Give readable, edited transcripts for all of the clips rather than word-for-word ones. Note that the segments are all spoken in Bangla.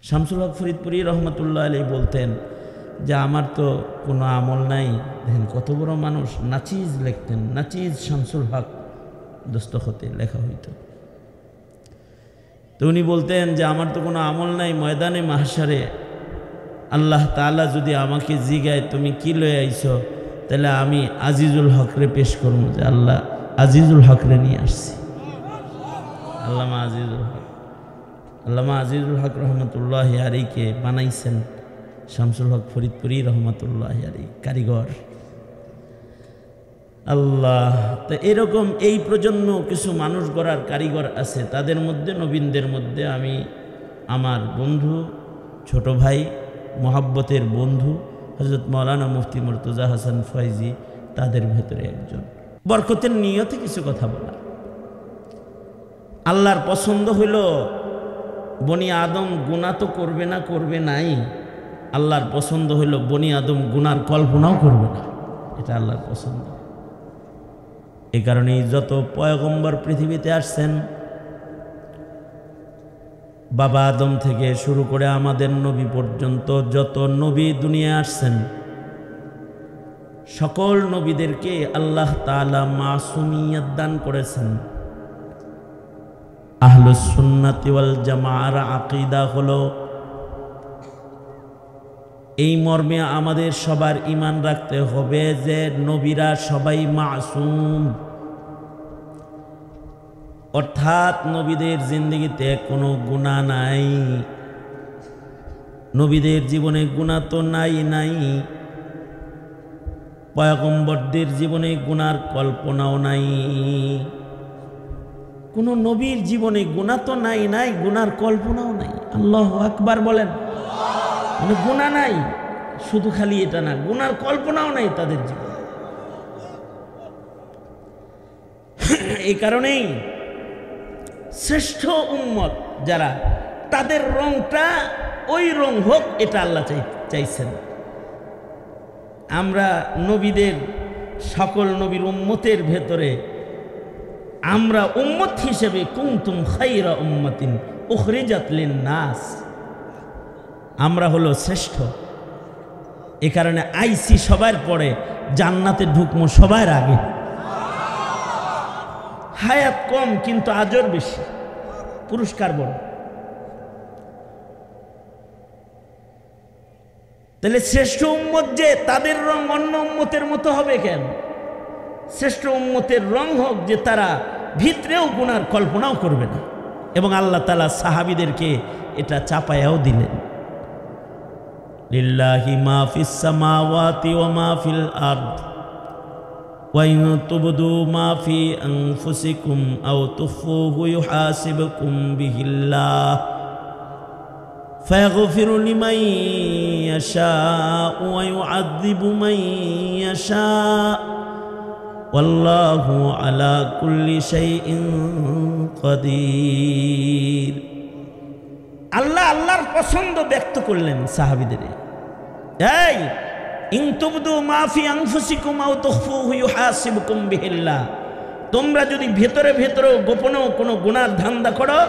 শামসুল হক ফরিদপুরি রহমতুল্লাহ আলাইহি বলতেন যে আমার তো কোনো আমল নাই। দেখেন কত বড় মানুষ, নাচিজ লিখতেন, নাচিজ শামসুল হক দস্তখতে লেখা হইত। তো উনি বলতেন যে আমার তো কোনো আমল নাই, ময়দানে মাহশারে আল্লাহ তাআলা যদি আমাকে জিগায় তুমি কি লয়ে আইছো, তাহলে আমি আজিজুল হকরে পেশ করব যে আল্লাহ আজিজুল হকরে নিয়ে আসছি। আল্লামা আজিজুল হক রহমতুল্লাহ আলাইহিকে বানাইছেন শামসুল হক ফরিদপুরি রহমতুল্লাহ আলাইহি কারিগর। আল্লাহ, তো এরকম এই প্রজন্ম কিছু মানুষ গড়ার কারিগর আছে। তাদের মধ্যে নবীনদের মধ্যে আমি আমার বন্ধু, ছোট ভাই, মোহাব্বতের বন্ধু হযরত মাওলানা মুফতি মুর্তজা হাসান ফয়জি তাদের ভেতরে একজন। বরকতের নিয়তে কিছু কথা বলা। আল্লাহর পছন্দ হইল বনি আদম গুনাহ তো করবে না, করবে নাই। আল্লাহর পছন্দ হইল বনি আদম গুনার কল্পনাও করবে না, এটা আল্লাহর পছন্দ। এই কারণেই যত পয়গম্বর পৃথিবীতে আসছেন, বাবা আদম থেকে শুরু করে আমাদের নবী পর্যন্ত যত নবী দুনিয়ায় আসছেন, সকল নবীদেরকে আল্লাহ তাআলা মাসুমিয়ত দান করেছেন। আহলুস সুন্নাতি ওয়াল জামাআর আকীদা হলো এই মর্মে আমাদের সবার ঈমান রাখতে হবে যে নবীরা সবাই মাসুম, অর্থাৎ নবীদের জিন্দেগিতে কোনো গুনাহ নাই। নবীদের জীবনে গুনাহ তো নাই, পয়গম্বরদের জীবনে গুনার কল্পনাও নাই। কোন নবীর জীবনে গুনাহ তো নাই, গুনার কল্পনাও নাই। আল্লাহু আকবার বলেন। মানে গুনাহ নাই, শুধু খালি এটা না, গুনার কল্পনাও নাই তাদের জীবনে। এই কারণেই শ্রেষ্ঠ উম্মত যারা, তাদের রংটা ওই রং হোক, এটা আল্লাহ চাইছেন। আমরা নবীদের, সকল নবীর উম্মতের ভেতরে আমরা উম্মত হিসেবে কুনতুম খায়রা উম্মাতিন উখরিজাত লিন-নাস, আমরা হলো শ্রেষ্ঠ। এ কারণে আইসি সবার পরে, জান্নাতে ঢুকমো সবার আগে। হায়াত কম কিন্তু আজর বেশি, পুরস্কার বড়। তাহলে শ্রেষ্ঠ উম্মত যে, তাদের রং অন্য উম্মতের মতো হবে কেন? শ্রেষ্ঠ উম্মতের রং হোক যে তারা ভিতরেও গুনার কল্পনাও করবে না। এবং আল্লাহ তাআলা সাহাবীদেরকে এটা চাপায়াও দিলেন। লিল্লাহি মা ফিস সামাওয়াতি ওয়া মা ফিল আরদ ওয়া ইন তুবদু মা ফি আনফুসিকুম আও তুখফুহু ইউহাসিবকুম বিহিল্লাহ ফায়াগফিরু লিমান ইয়াশাউ ওয়া ইউআযযিবু মান ইয়াশাউ ওয়াল্লাহু আলা কুল্লি শাইইন কাদির। আল্লাহ আল্লাহর পছন্দ ব্যক্ত করলেন সাহাবীদের। এই ইন তুবদু মা ফি আনফুসিকুম আও তুখফুহু ইউহাসিবকুম বিহিল্লাহ, তোমরা যদি ভেতরে ভেতরে গোপনেও কোনো গুনার ধান্দা করো,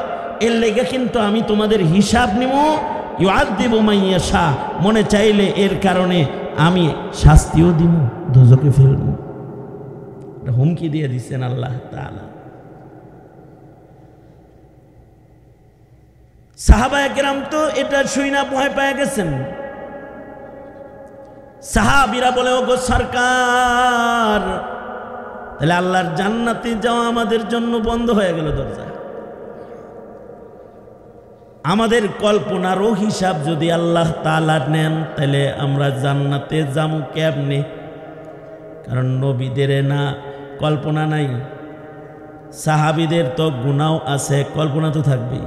এর লেগে কিন্তু আমি তোমাদের হিসাব নিব। ইউআযযিবু মান ইয়াশা, মনে চাইলে এর কারণে আমি শাস্তিও দিব, দোজখে ফেলবো। হুমকি দিয়ে দিচ্ছেন আল্লাহ তাআলা। সাহাবায়ে কেরাম তো এটা শুইনা ভয় পেয়ে গেছেন। সাহাবীরা বলে, ওগো সরকার, তাহলে আল্লাহর জান্নাতে যাওয়া আমাদের জন্য বন্ধ হয়ে গেল দরজা। আমাদের কল্পনারও হিসাব যদি আল্লাহ তাআলা নেন, তাহলে আমরা জান্নাতে যাবো কেমনে? কারণ নবীদের না কল্পনা নাই, সাহাবীদের তো গুনাও আছে, কল্পনা তো থাকবেই।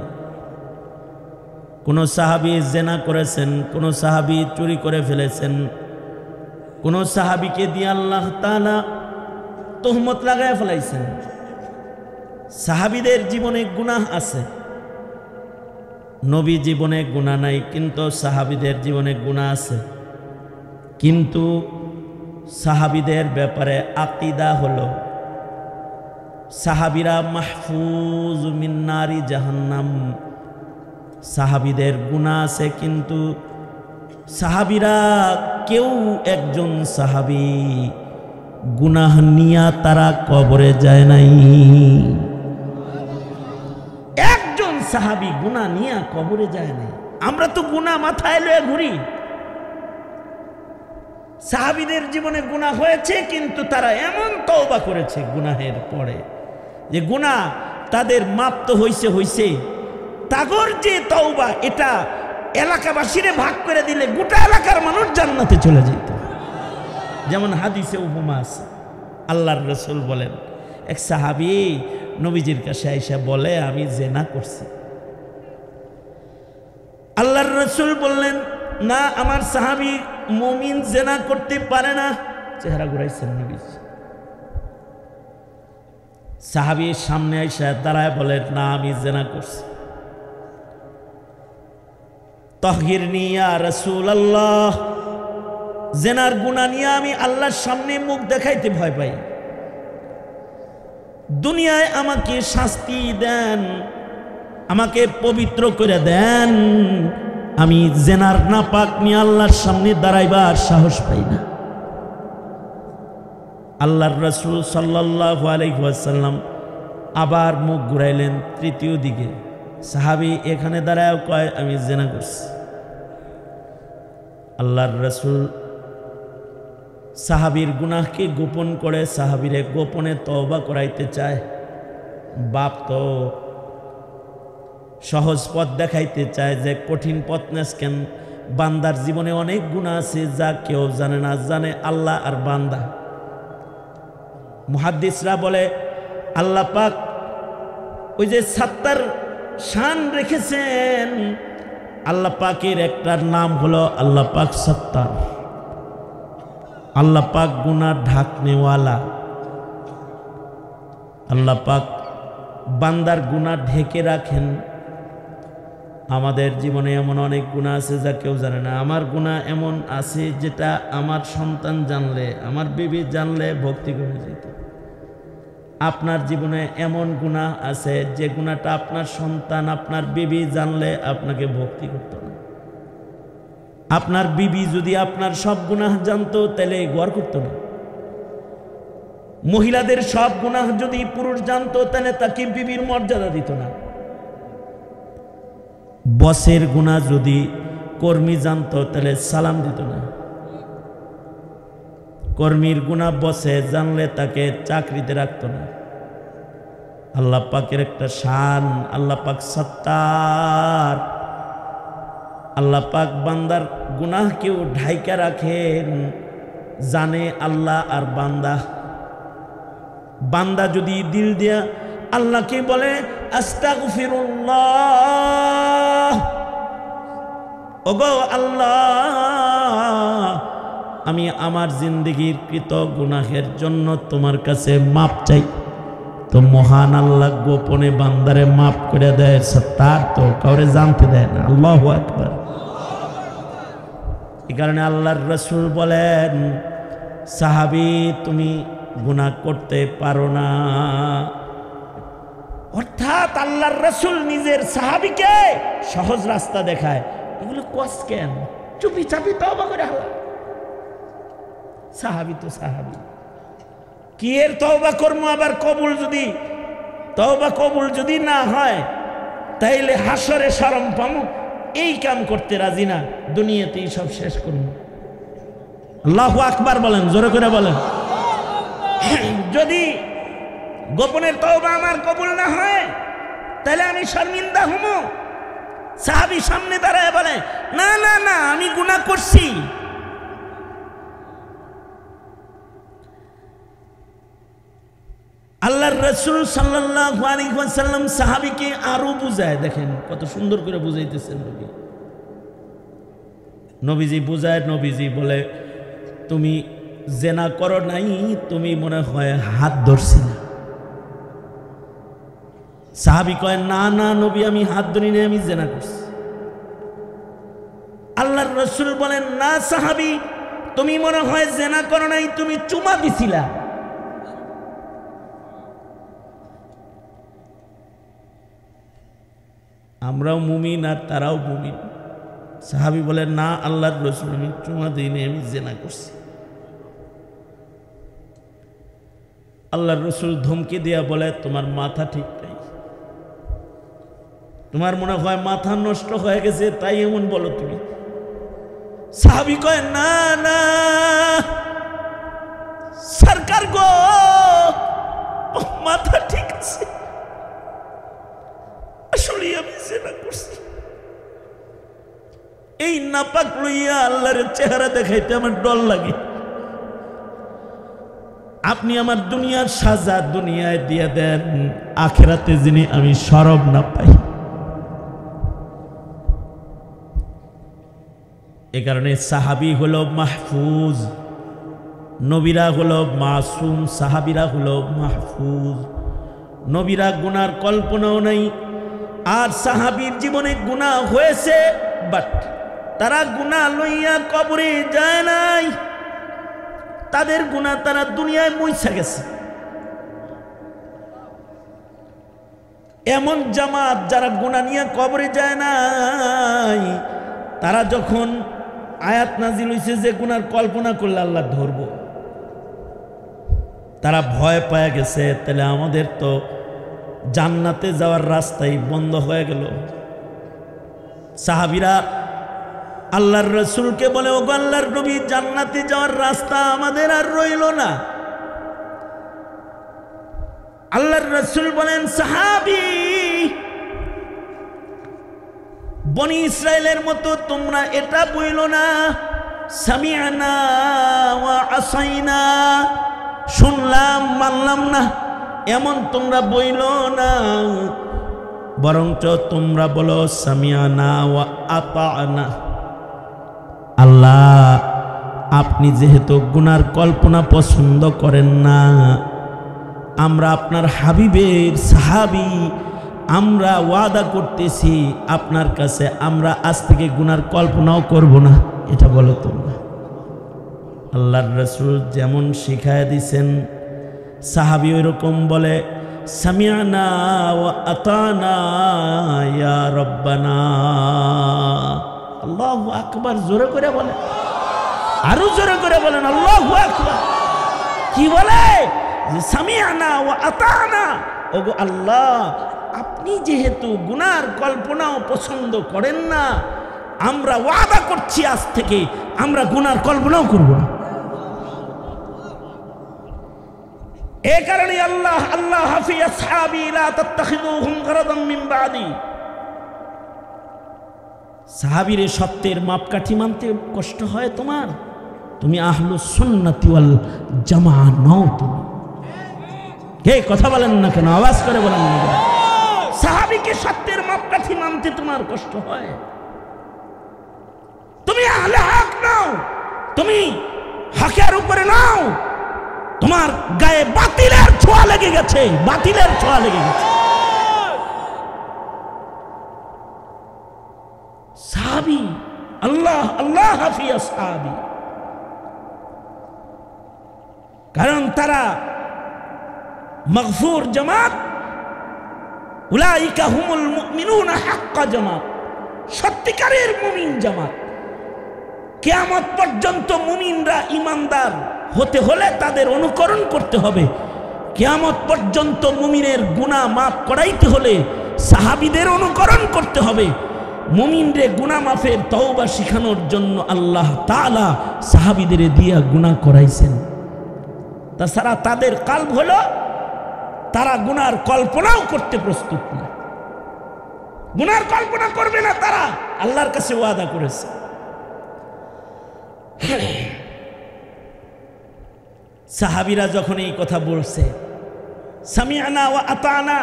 কোন সাহাবী জেনা করেছেন, কোন সাহাবী চুরি করে ফেলেছেন, কোন সাহাবীকে দিয়ে আল্লাহ তাআলা তোহমত লাগায় ফেলাইছেন। সাহাবীদের জীবনে গুনাহ আছে, নবী জীবনে গুনাহ নাই, কিন্তু সাহাবীদের জীবনে গুনাহ আছে। কিন্তু সাহাবীদের ব্যাপারে আকীদা হলো সাহাবীরা মাহফুজ মিন নারি জাহান্নাম, সাহাবীদের গুনাহ আছে, কিন্তু সাহাবীরা কেউ একজন সাহাবী গুনাহ নিয়া তারা কবরে যায় নাই। একজন সাহাবী গুনাহ নিয়া কবরে যায় নাই। আমরা তো গুনাহ মাথায় লয়ে ঘুরি। সাহাবীদের জীবনে গুনাহ হয়েছে, কিন্তু তারা এমন তওবা করেছে গুনাহের পরে যে গুনাহ তাদের মাপ তো হইছে। তাগর যে তওবা, এটা এলাকাবাসীরে ভাগ করে দিলে গোটা এলাকার মানুষ জান্নাতে চলে যেত। যেমন হাদিসে উপমা আছে, আল্লাহর রাসূল বলেন, এক সাহাবী নবীজির কাছে আইসা বলে, আমি জেনা করছি। আল্লাহর রাসূল বললেন, না, আমার সাহাবী মুমিন জেনা করতে পারে না। চেহারা ঘুরাইছেন নবীজি। সাহাবীর সামনে আইসা দাঁড়ায় বলেন, না, আমি জেনা করছি। তাহহিরনি ইয়া রাসূলুল্লাহ, জেনার গুনাহ নিয়ে আমি আল্লাহর সামনে মুখ দেখাইতে ভয় পাই। দুনিয়ায় আমাকে শাস্তি দেন, আমাকে পবিত্র করে দেন, আমি জেনার নাপাক নিয়ে আল্লাহর সামনে দাঁড়াইবার সাহস পাই না। আল্লাহর রাসূল সাল্লাল্লাহু আলাইহি ওয়াসাল্লাম আবার মুখ ঘুরাইলেন তৃতীয় দিকে। সাহাবী এখানে দাঁড়ায় কয়, আমি জেনা করছি। আল্লাহর রাসূল সাহাবীর গুনাহকে গোপন করে সাহাবীরে গোপনে তওবা করাইতে চায়। বাপ তো সহজ পথ দেখাইতে চায় যে কঠিন পথ নেস কেন। বান্দার জীবনে অনেক গুনাহ আছে যা কেউ জানে না, জানে আল্লাহ আর বান্দা। মুহাদ্দিসরা বলে, আল্লাহ পাক ওই যে সাত্তার শান রেখেছেন, আল্লাহ পাকের একটার নাম হলো আল্লাহ পাক সাত্তার। আল্লাহ পাক গুনাহ ঢাকনেওয়ালা। আল্লাহ পাক বান্দার গুনাহ ঢেকে রাখেন। আমাদের জীবনে এমন অনেক গুনাহ আছে যা কেউ জানে না। আমার গুনাহ এমন আছে যেটা আমার সন্তান জানলে, আমার বিবি জানলে ভক্তি করে যেত। আপনার জীবনে এমন গুনাহ আছে যে গুনাহটা আপনার সন্তান, আপনার বিবি জানলে আপনাকে ভক্তি করত না। আপনার বিবি যদি আপনার সব গুনাহ জানতো তাহলে ঘর করত না। মহিলাদের সব গুনাহ যদি পুরুষ জানতো তাহলে তাকে বিবির মর্যাদা দিত না। বসের গুনাহ যদি কর্মী জানতো তাহলে সালাম দিত না। কর্মীর গুনাহ বসে জানলে তাকে চাকরিতে রাখতো না। আল্লাহ পাকের একটা শান, আল্লাহ পাক সত্তার। আল্লাহ পাক বান্দার গুনাহকেও ঢাইকা রাখেন, জানে আল্লাহ আর বান্দা। বান্দা যদি দিল দিয়া আল্লাহকে বলে আস্তাগফিরুল্লাহ, ওগো আল্লাহ, আমি আমার জিন্দগির কৃত গুনাহের জন্য তোমার কাছে মাপ চাই, তো মহান আল্লাহ গোপনে বান্দারে মাপ করে দেয়। সত্তার তো কাউরে জানতে দেয় না। আল্লাহু আকবার। এই কারণে আল্লাহর রাসূল বলেন, সাহাবী তুমি গুনাহ করতে পারো না। অর্থাৎ আল্লাহর রাসূল নিজের সাহাবীকে সহজ রাস্তা দেখায়। এগুলো কষ্ট কেন? চুপি চাপি তওবা করে হালা। সাহাবী তো সাহাবী, কি এর তওবা কর্ম আবার কবুল যদি তওবা কবুল যদি না হয় তাইলে হাসরে শরম পামু। এই কাম করতে রাজি না, দুনিয়াতেই সব শেষ করব। আল্লাহু আকবার বলেন, জোরে করে বলেন। যদি গোপনের তওবা আমার কবুল না হয় তাহলে আমি শর্মিন্দা হমু। সাহাবী সামনে দাঁড়ায় বলে, না না না, আমি গুনাহ করছি। আল্লাহর রাসূল সাল্লাল্লাহু আলাইহি ওয়াসাল্লাম সাহাবীকে আরো বুঝায়। দেখেন কত সুন্দর করে বুঝাইতেছেন নবী। নবীজি বুঝায়, নবীজি বলে, তুমি জেনা করো নাই, তুমি মনে হয় হাত ধরছিলে। সাহাবী কয়, না না নবী, আমি হাত ধরি নাই, আমি জেনা করছি। আল্লাহর রাসূল বলেন, না সাহাবী, তুমি মনে হয় জেনা করো নাই, তুমি চুমা দিছিলা। আমরাও মুমিন আর তারাও মুমিন। সাহাবী বলে, না আল্লাহর রাসূল, আমি চুমা দিইনি, আমি জিনা করছি। আল্লাহর রাসূল ধমকি দিয়া বলে, তোমার মাথা ঠিক নাই, তোমার মনে হয় মাথা নষ্ট হয়ে গেছে তাই এমন বলো তুমি। সাহাবী কয়, না না সরকার গো, মাথা ঠিক আছে, আসলে আমি জিনা করছি। এই নাপাক লইয়া আল্লাহর চেহারা দেখাইতে আমার ডর লাগে। আপনি আমার দুনিয়ার সাজা দুনিয়ায় দিয়ে দেন, আখিরাতে যিনি আমি সরব না পাই। এ কারণে সাহাবী হলো মাহফুজ, নবীরা হলো মাসুম, সাহাবীরা হলো মাহফুজ। নবীরা গুনার কল্পনাও নাই, আর সাহাবীর জীবনে গুনাহ হয়েছে, বাট তারা গুনাহ লইয়া কবরে যায় নাই, তাদের গুনাহ তারা দুনিয়ায় মুইছা গেছে। এমন জামাত যারা গুনাহ নিয়ে কবরে যায় নাই, তারা যখন আয়াত নাজিল হইছে যে গুনার কল্পনা করলে আল্লাহ ধরব, তারা ভয় পেয়ে গেছে, তাহলে আমাদের তো জান্নাতে যাওয়ার রাস্তাই বন্ধ হয়ে গেল। সাহাবীরা আল্লাহর রাসূলকে বলে, ওগো আল্লাহর নবী, জান্নাতে যাওয়ার রাস্তা আমাদের আর রইল না। আল্লাহর রাসূল বলেন, সাহাবী, বনি ইসরাইলের মতো তোমরা এটা বইল না সামিআনা ওয়া আসাইনা, শুনলাম মানলাম না, এমন তোমরা বইল না, বরঞ্চ তোমরা বলো সামিআনা ওয়া আতানা। আল্লাহ, আপনি যেহেতু গুনার কল্পনা পছন্দ করেন না, আমরা আপনার হাবিবের সাহাবী, আমরা ওয়াদা করতেছি আপনার কাছে, আমরা আজ থেকে গুনার কল্পনাও করব না, এটা বলো তোমরা। আল্লাহর রাসূল যেমন শিখায় দিছেন, সাহাবী ওইরকম বলে, সামিআনা ওয়া আতানা ইয়া রব্বানা। আল্লাহু আকবার, জোরে করে বলেন, আরো জোরে করে বলেন আল্লাহু আকবার। কি বলে? যে সামিআনা ওয়া আতানা, ওগো আল্লাহ, আপনি যেহেতু গুনার কল্পনাও পছন্দ করেন না, আমরা ওয়াদা করছি আজ থেকে আমরা গুনার কল্পনাও করব না। এই কারণে আল্লাহ আল্লাহ হাফি আসহাবি লা তাত্তাখিযুহুম গারাদাম মিন বাদি। সাহাবীর সত্যের মাপকাঠি মানতে কষ্ট হয় তোমার, তুমি আহলুস সুন্নাতি ওয়াল জামাআহ নও। তুমি কে কথা বলেন না কেন? আওয়াজ করে বলেন না। সাহাবীকে সত্যের মাপকাঠি মানতে তোমার কষ্ট হয়, তুমি আহলে হক নাও, তুমি হকের উপরে নাও, তোমার গায়ে বাতিলের ছোঁয়া লেগে গেছে, বাতিলের ছোঁয়া লেগে গেছে। সাহাবী আল্লাহ আল্লাহ হাফি আসহাবি, কারণ তারা মাগফুর জামাত, উলাইকা হুমুল মুমিনুনা হাক্কা জামাত, সত্যিকারের মুমিন জামাত। কিয়ামত পর্যন্ত মুমিনরা ইমানদার হতে হলে তাদের অনুকরণ করতে হবে। কিয়ামত পর্যন্ত মুমিনের গুনাহ মাফ করাইতে হলে সাহাবীদের অনুকরণ করতে হবে। মুমিনরে গুনাহ মাফের তওবা শিখানোর জন্য আল্লাহ তাআলা সাহাবীদের দিয়া গুনাহ করাইছেন। তাছাড়া তাদের কালব হলো তারা গুনার কল্পনাও করতে প্রস্তুত না, গুনার কল্পনা করবে না, তারা আল্লাহর কাছে ওয়াদা করেছে। সাহাবীরা যখন এই কথা বলছে, সামিআনা ওয়া আতানা,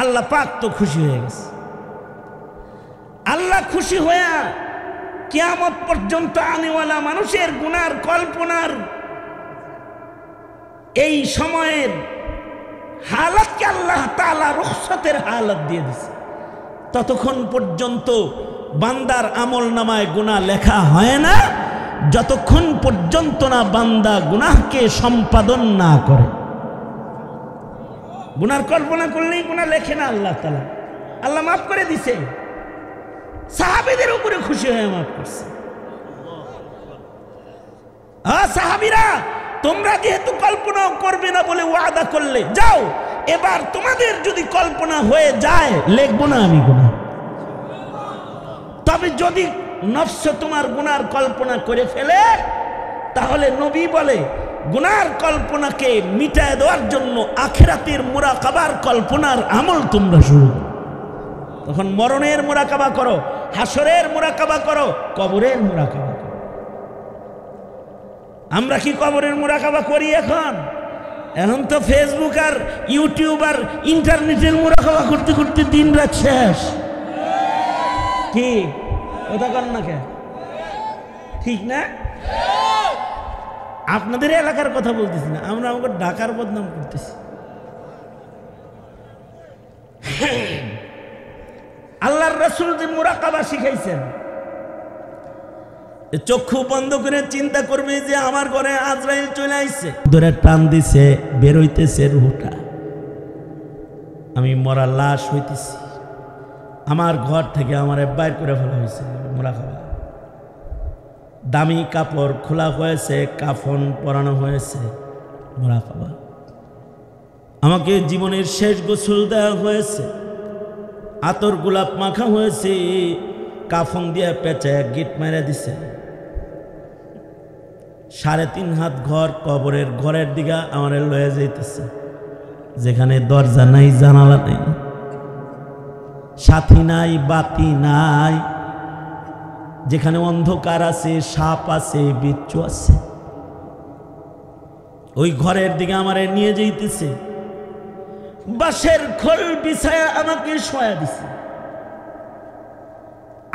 আল্লাহ পাক তো খুশি হয়ে গেছে। আল্লাহ খুশি হয়ে কিয়ামত পর্যন্ত আনেওয়ালা মানুষের গুনার কল্পনার এই সময়ের হালাতকে আল্লাহ তাআলা রুখসতের হালাত দিয়ে দিছে। ততক্ষণ পর্যন্ত বান্দার আমল নামায় গুনাহ লেখা হয় না, যতক্ষণ পর্যন্ত না বান্দা গুনাহকে সম্পাদন না করে। গুনার কল্পনা করলেই গুনাহ লেখে না আল্লাহ তাআলা। আল্লাহ মাফ করে দিছে, সাহাবীদের উপরে খুশি হয়ে মাফ করছে। সাহাবীরা তোমরা যেহেতু কল্পনা করবে না বলে ওয়াদা করলে, যাও এবার তোমাদের যদি কল্পনা হয়ে যায় লিখবো না আমি গুনাহ। তবে যদি নফস তোমার গুনার কল্পনা করে ফেলে, তাহলে নবী বলে গুনার কল্পনাকে মিটায় দেওয়ার জন্য আখিরাতের মুরাকাবার কল্পনার আমল তোমরা শুরু করো। তখন মরণের মুরাকাবা করো, হাসরের মুরাকাবা করো, কবরের মুরাকাবা করো। আমরা কি কবরের মুরাকাবা করি এখন? এখন তো ফেসবুক আর ইউটিউব আর ইন্টারনেটের মুরাকাবা করতে করতে দিন রাত শেষ। কি কথা কর না কে? ঠিক না? আপনাদের এলাকার কথা বলতেছি না, আমরা আমাকে ঢাকার বদনাম করতেছি। আল্লাহর রাসূল যে মুরাকাবা শিখাইছেন, চক্ষু বন্ধ করে চিন্তা করবে যে আমার ঘরে আজরাইল চলে আসছে, ধরে টান দিছে, বের হইতেছে রুহটা, আমি মরা লাশ হইতেছি, আমার ঘর থেকে আমার বাইর করে ফেলা হয়েছে। মুরাকাবা। দামি কাপড় খোলা হয়েছে, কাফন পরানো হয়েছে, মুরাকাবা। আমাকে জীবনের শেষ গোসল দেওয়া হয়েছে, আতর গোলাপ মাখা হয়েছে, কাফন দিয়ে পেঁচায় গিট মেরে দিছে। 3.5 হাত ঘর, কবরের ঘরের দিকে আমার লয়ে যাইতেছে, যেখানে দরজা নাই, জানালা নাই, সাথী নাই, বাতি নাই, যেখানে অন্ধকার আছে, সাপ আছে, বিচ্ছু আছে। ওই ঘরের দিকে আমারে নিয়ে যাইতেছে, বাঁশের খোল বিছায়া আমাকে শোয়া দিছে,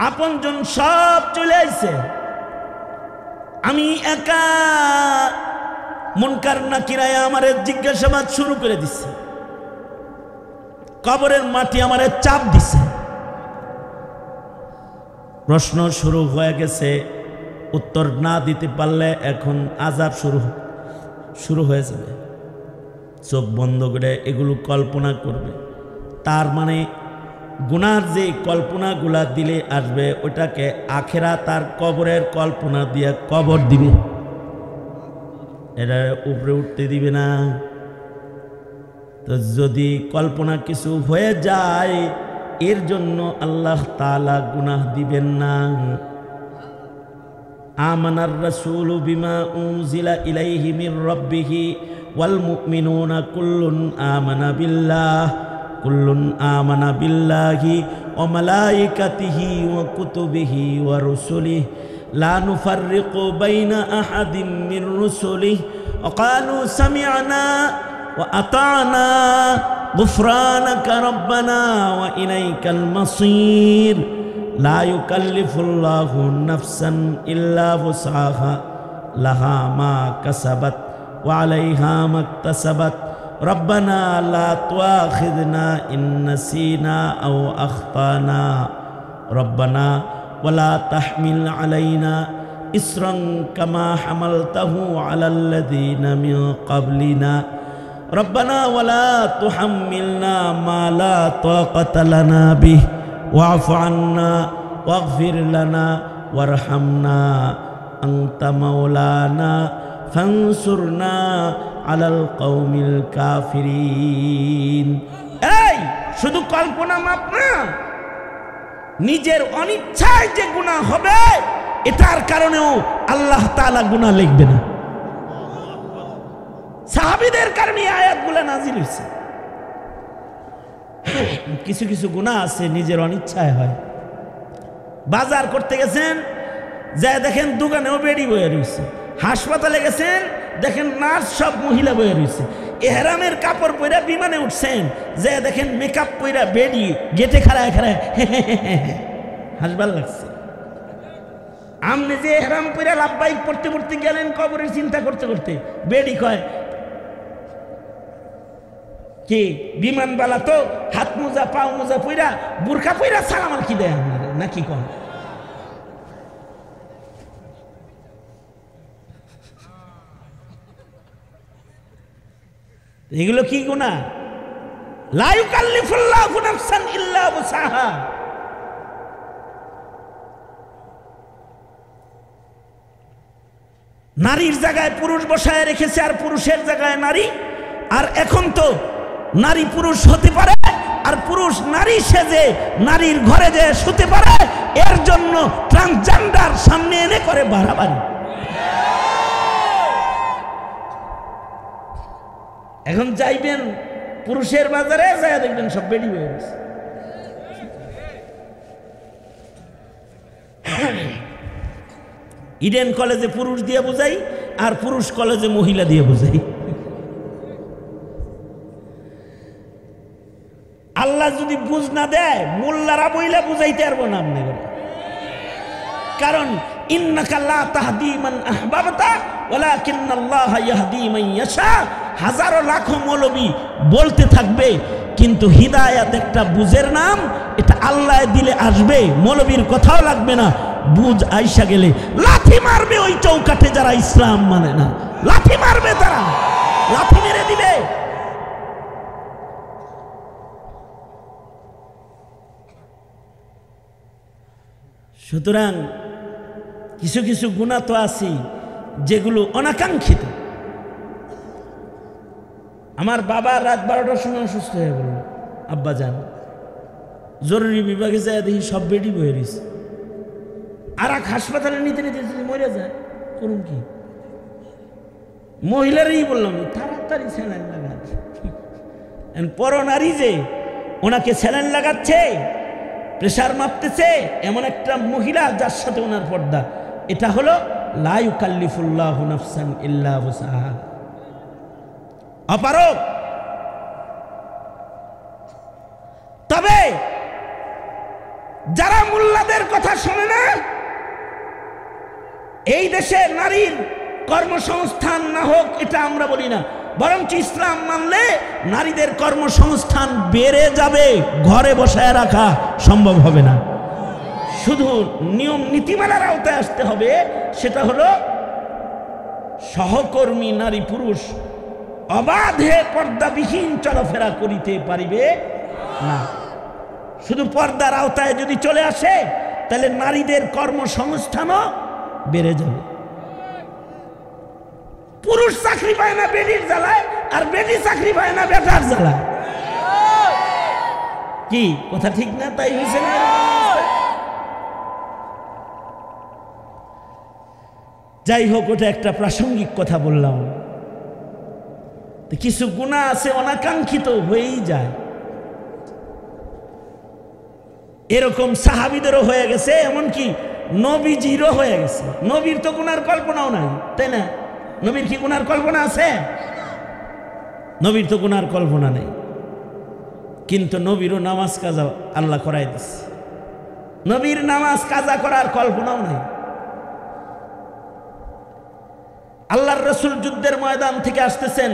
আপনজন সব চলে আইছে, আমি একা। মুনকার নাকিরায় আমারে জিজ্ঞাসাবাদ শুরু করে দিছে, কবরের মাটি আমারে চাপ দিছে, প্রশ্ন শুরু হয়ে গেছে। উত্তর না দিতে পারলে এখন আযাব শুরু হয়ে যাবে। চোখ বন্ধ করে এগুলো কল্পনা করবে। তার মানে গুনার যে কল্পনাগুলা দিলে আসবে, ওটাকে আখেরা তার কবরের কল্পনা দিয়ে কবর দিবে, এটা উপরে উঠতে দিবে না। তো যদি কল্পনা কিছু হয়ে যায়, এর জন্য আল্লাহ তাআলা গুনাহ দিবেন না। আমানার রাসূলু বিমা উনজিলা ইলাইহি মির রাব্বিহি ওয়াল মুমিনুনা কুল্লুন আমানা বিল্লাহি ওয়া মালাইকাতিহি ওয়া কুতুবিহি ওয়া রুসুলিহি লা নুফাররিকু বাইনা আহাদিম মির রুসুলিহি ওয়া ক্বালু সামি'না ওয়া আতা'না غفرانك ربنا وإليك المصير لا يكلف الله نفسا إلا وسعها لها ما كسبت وعليها ما اكتسبت ربنا لا تؤاخذنا إن نسينا أو أخطأنا ربنا ولا تحمل علينا إصرا كما حملته على الذين من قبلنا ربنا ولا تحملنا ما لا طاقة لنا به واعف عنا واغفر لنا وارحمنا أنت مولانا فانصرنا على القوم الكافرين। এই শুধু কল্পনা মাপ না, নিজের অনিচ্ছায় যে গুনাহ হবে এটার কারণেও আল্লাহ তাআলা গুনাহ লিখবে না। সাহাবীদের কারণে আয়াতগুলো নাজিল হয়েছে। কিছু কিছু গুনাহ আছে নিজের অনিচ্ছায় হয়। বাজার করতে গেছেন, যায় দেখেন দোকানেও বেডি বয়ে রয়েছে, হাসপাতালে গেছেন দেখেন নার্স সব মহিলা বয়ে রয়েছে, এহরামের কাপড় পরে বিমানে উঠছেন, যায় দেখেন মেকআপ পরে বেডি গেটে খাড়ায় খাড়ায় হাসবার লাগছে। আপনি যে এহরাম পরে লাভবাহিক পড়তে পড়তে গেলেন কবরের চিন্তা করতে করতে, বেডি কয় কি বিমানবালা তো হাত মোজা পাও মোজা পইরা বুরকা পইরা সালাম আলকি দেয় আপনারা নাকি কন? এগুলো কি গুনাহ? লা ইউকাল্লিফুল্লাহু নাফসান ইল্লা উসাহা। নারীর জায়গায় পুরুষ বসায় রেখেছে আর পুরুষের জায়গায় নারী। আর এখন তো নারী পুরুষ হতে পারে আর পুরুষ নারী সেজে নারীর ঘরে যে শুতে পারে, এর জন্য ট্রান্সজেন্ডার সামনে এনে করে বাড়াবাড়ি। এখন যাইবেন পুরুষের বাজারে, যায় দেখবেন সব বেডি হয়ে গেছে। ইডেন কলেজে পুরুষ দিয়ে বোঝাই আর পুরুষ কলেজে মহিলা দিয়ে বোঝাই। আল্লাহ যদি বুঝ না দেয়, মোল্লারা বইলা বুঝাইতে পারবো না আপনি। কারণ ইন্নাকা লা তাহদি মান আহবাবতা ওয়ালাকিন্নাল্লাহা ইয়াহদি মান ইয়াশা। হাজারো লাখো মৌলবী বলতে থাকবে, কিন্তু হিদায়াত একটা বুঝের নাম, এটা আল্লাহ দিলে আসবে, মৌলবীর কথাও লাগবে না। বুঝ আইসা গেলে লাথি মারবে ওই চৌকাঠে যারা ইসলাম মানে না, লাথি মারবে, তারা লাথি মেরে দিবে। সুতরাং কিছু কিছু গুনাহ তো আছে যেগুলো অনাকাঙ্ক্ষিত। আমার বাবা রাত 12টার সময় অসুস্থ হয়ে গেল, আব্বা যান জরুরি বিভাগে যায়, দেখি সব বেডি বয়ে রয়েছে। আর এক হাসপাতালে নিতে নিতে যদি মরে যায়, করুন কি? মহিলারই বললাম তাড়াতাড়ি স্যালাইন লাগাচ্ছে। পর নারী যে ওনাকে স্যালাইন লাগাচ্ছে, প্রেসার মাপতেছে, এমন একটা মহিলা যার সাথে ওনার পর্দা, এটা হলো লা ইউকাল্লিফুল্লাহু নাফসান ইল্লা উসাহা, অপারগ। তবে যারা মোল্লাদের কথা শোনে না, এই দেশে নারীর কর্মসংস্থান না হোক এটা আমরা বলি না, বরঞ্চ ইসলাম মানলে নারীদের কর্মসংস্থান বেড়ে যাবে। ঘরে বসায় রাখা সম্ভব হবে না, শুধু নিয়ম নীতিমালার আওতায় আসতে হবে। সেটা হলো সহকর্মী নারী পুরুষ অবাধে পর্দাবিহীন চলাফেরা করিতে পারিবে না। শুধু পর্দার আওতায় যদি চলে আসে, তাহলে নারীদের কর্মসংস্থানও বেড়ে যাবে। পুরুষ চাকরি পায় না বেডির জ্বালায়, আর বেডি চাকরি পায় না বেটার জ্বালায়। কি কথা ঠিক না? তাই হয়েছে না? যাই হোক, ওটা একটা প্রাসঙ্গিক কথা বললাম। কিছু গুনাহ আছে অনাকাঙ্ক্ষিত হয়েই যায়। এরকম সাহাবীদেরও হয়ে গেছে, এমনকি নবীজিরও হয়ে গেছে। নবীর তো গুনার কল্পনাও নাই, তাই না? নবীর কি গুনার কল্পনা আছে? নবীর তো গুনার কল্পনা নেই, কিন্তু নবীরও নামাজ কাজা আল্লাহ করাই দিচ্ছে। নবীর নামাজ কাজা করার কল্পনাও নেই। আল্লাহর রাসূল যুদ্ধের ময়দান থেকে আসতেছেন,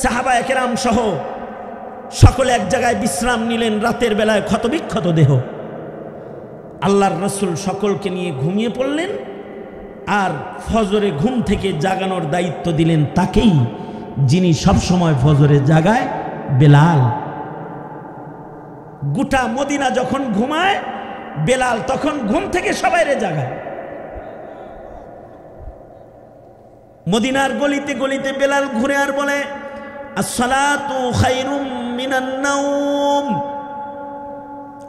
সাহাবায়ে কেরাম সহ সকলে এক জায়গায় বিশ্রাম নিলেন। রাতের বেলায় ক্ষতবিক্ষত দেহ, আল্লাহর রাসূল সকলকে নিয়ে ঘুমিয়ে পড়লেন। আর ফজরে ঘুম থেকে জাগানোর দায়িত্ব দিলেন তাকেই, যিনি সবসময় ফজরে জাগায়, বেলাল। গোটা মদিনা যখন ঘুমায়, বেলাল তখন ঘুম থেকে সবাইরে জাগায়। মদিনার গলিতে গলিতে বেলাল ঘুরে আর বলে, আসসালাতু খায়রুম মিনান নাওম।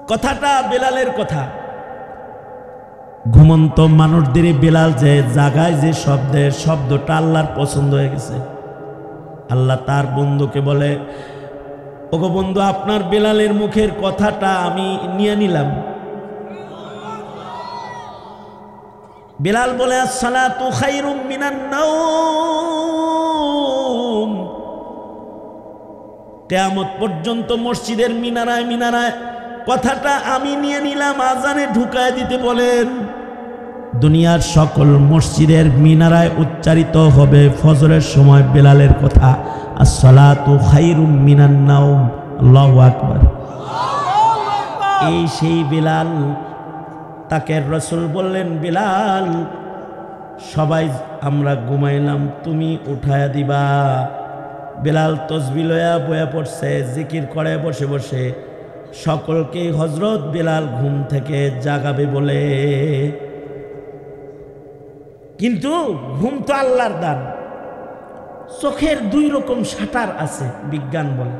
কথাটা বেলালের কথা। ঘুমন্ত মানুষদের বেলাল যে জাগায়, যে শব্দটা আল্লাহর পছন্দ হয়ে গেছে। আল্লাহ তার বন্ধুকে বলে, ওগো বন্ধু, আপনার বেলালের মুখের কথাটা আমি নিয়ে নিলাম। বেলাল বলে, আসসালাতু খায়রুম মিনান নাওম। কিয়ামত পর্যন্ত মসজিদের মিনারায় মিনারায় কথাটা আমি নিয়ে নিলাম, আজানে ঢুকায় দিতে বলেন। দুনিয়ার সকল মসজিদের মিনারায় উচ্চারিত হবে ফজরের সময় বেলালের কথা, আসসালাতু খায়রুম মিনান নাওম। আল্লাহু আকবার। এই সেই বেলাল, তাকে রাসূল বললেন, বেলাল, সবাই আমরা ঘুমাইলাম, তুমি উঠায়া দিবা। বেলাল তসবি লয়া বয়া পড়ছে, জিকির করে বসে বসে সকলকে হযরত বেলাল ঘুম থেকে জাগাবে বলে। কিন্তু ঘুম তো আল্লাহর দান। চোখের দুই রকম শাটার আছে, বিজ্ঞান বলে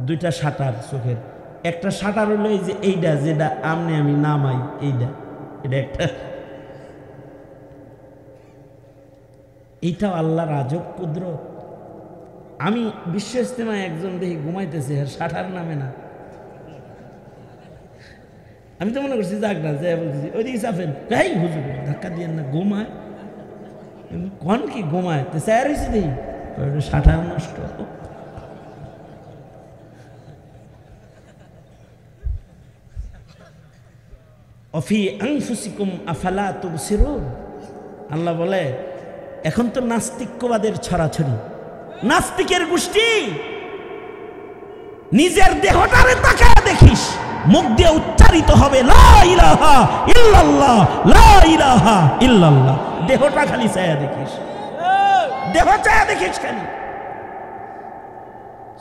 দুইটা শাটার চোখের। একটা শাটার হলো এই যে এইটা, যেটা আমনে আমি নামাই, এইটা, এটা একটা। এইটাও আল্লাহর আজব কুদরত। আমি বিশ্ব ইজতেমায় একজন দেখি ঘুমাইতেছে, আর শাটার নামে না। আমি তো মনে করছি যাক না, যে বলতেছি ওইদিকে চাপেন, এই হুজুর ধাক্কা দিয়ে না, ঘুমায়। কন কি ঘুমায় তো স্যার হয়েছে দেখি, শাটার নষ্ট। অফি আনফুসিকুম আফালা তুবসিরুন। আল্লাহ বলে এখন তো নাস্তিক্যবাদের ছড়াছড়ি, নাস্তিকের গোষ্ঠী। নিজের দেহটারে তাকায় দেখিস, মুখ দিয়ে উচ্চারিত হবে লা ইলাহা ইল্লাল্লাহ, লা ইলাহা ইল্লাল্লাহ। দেহটা খালি চায়া দেখিস, দেহ চায়া দেখিস খালি,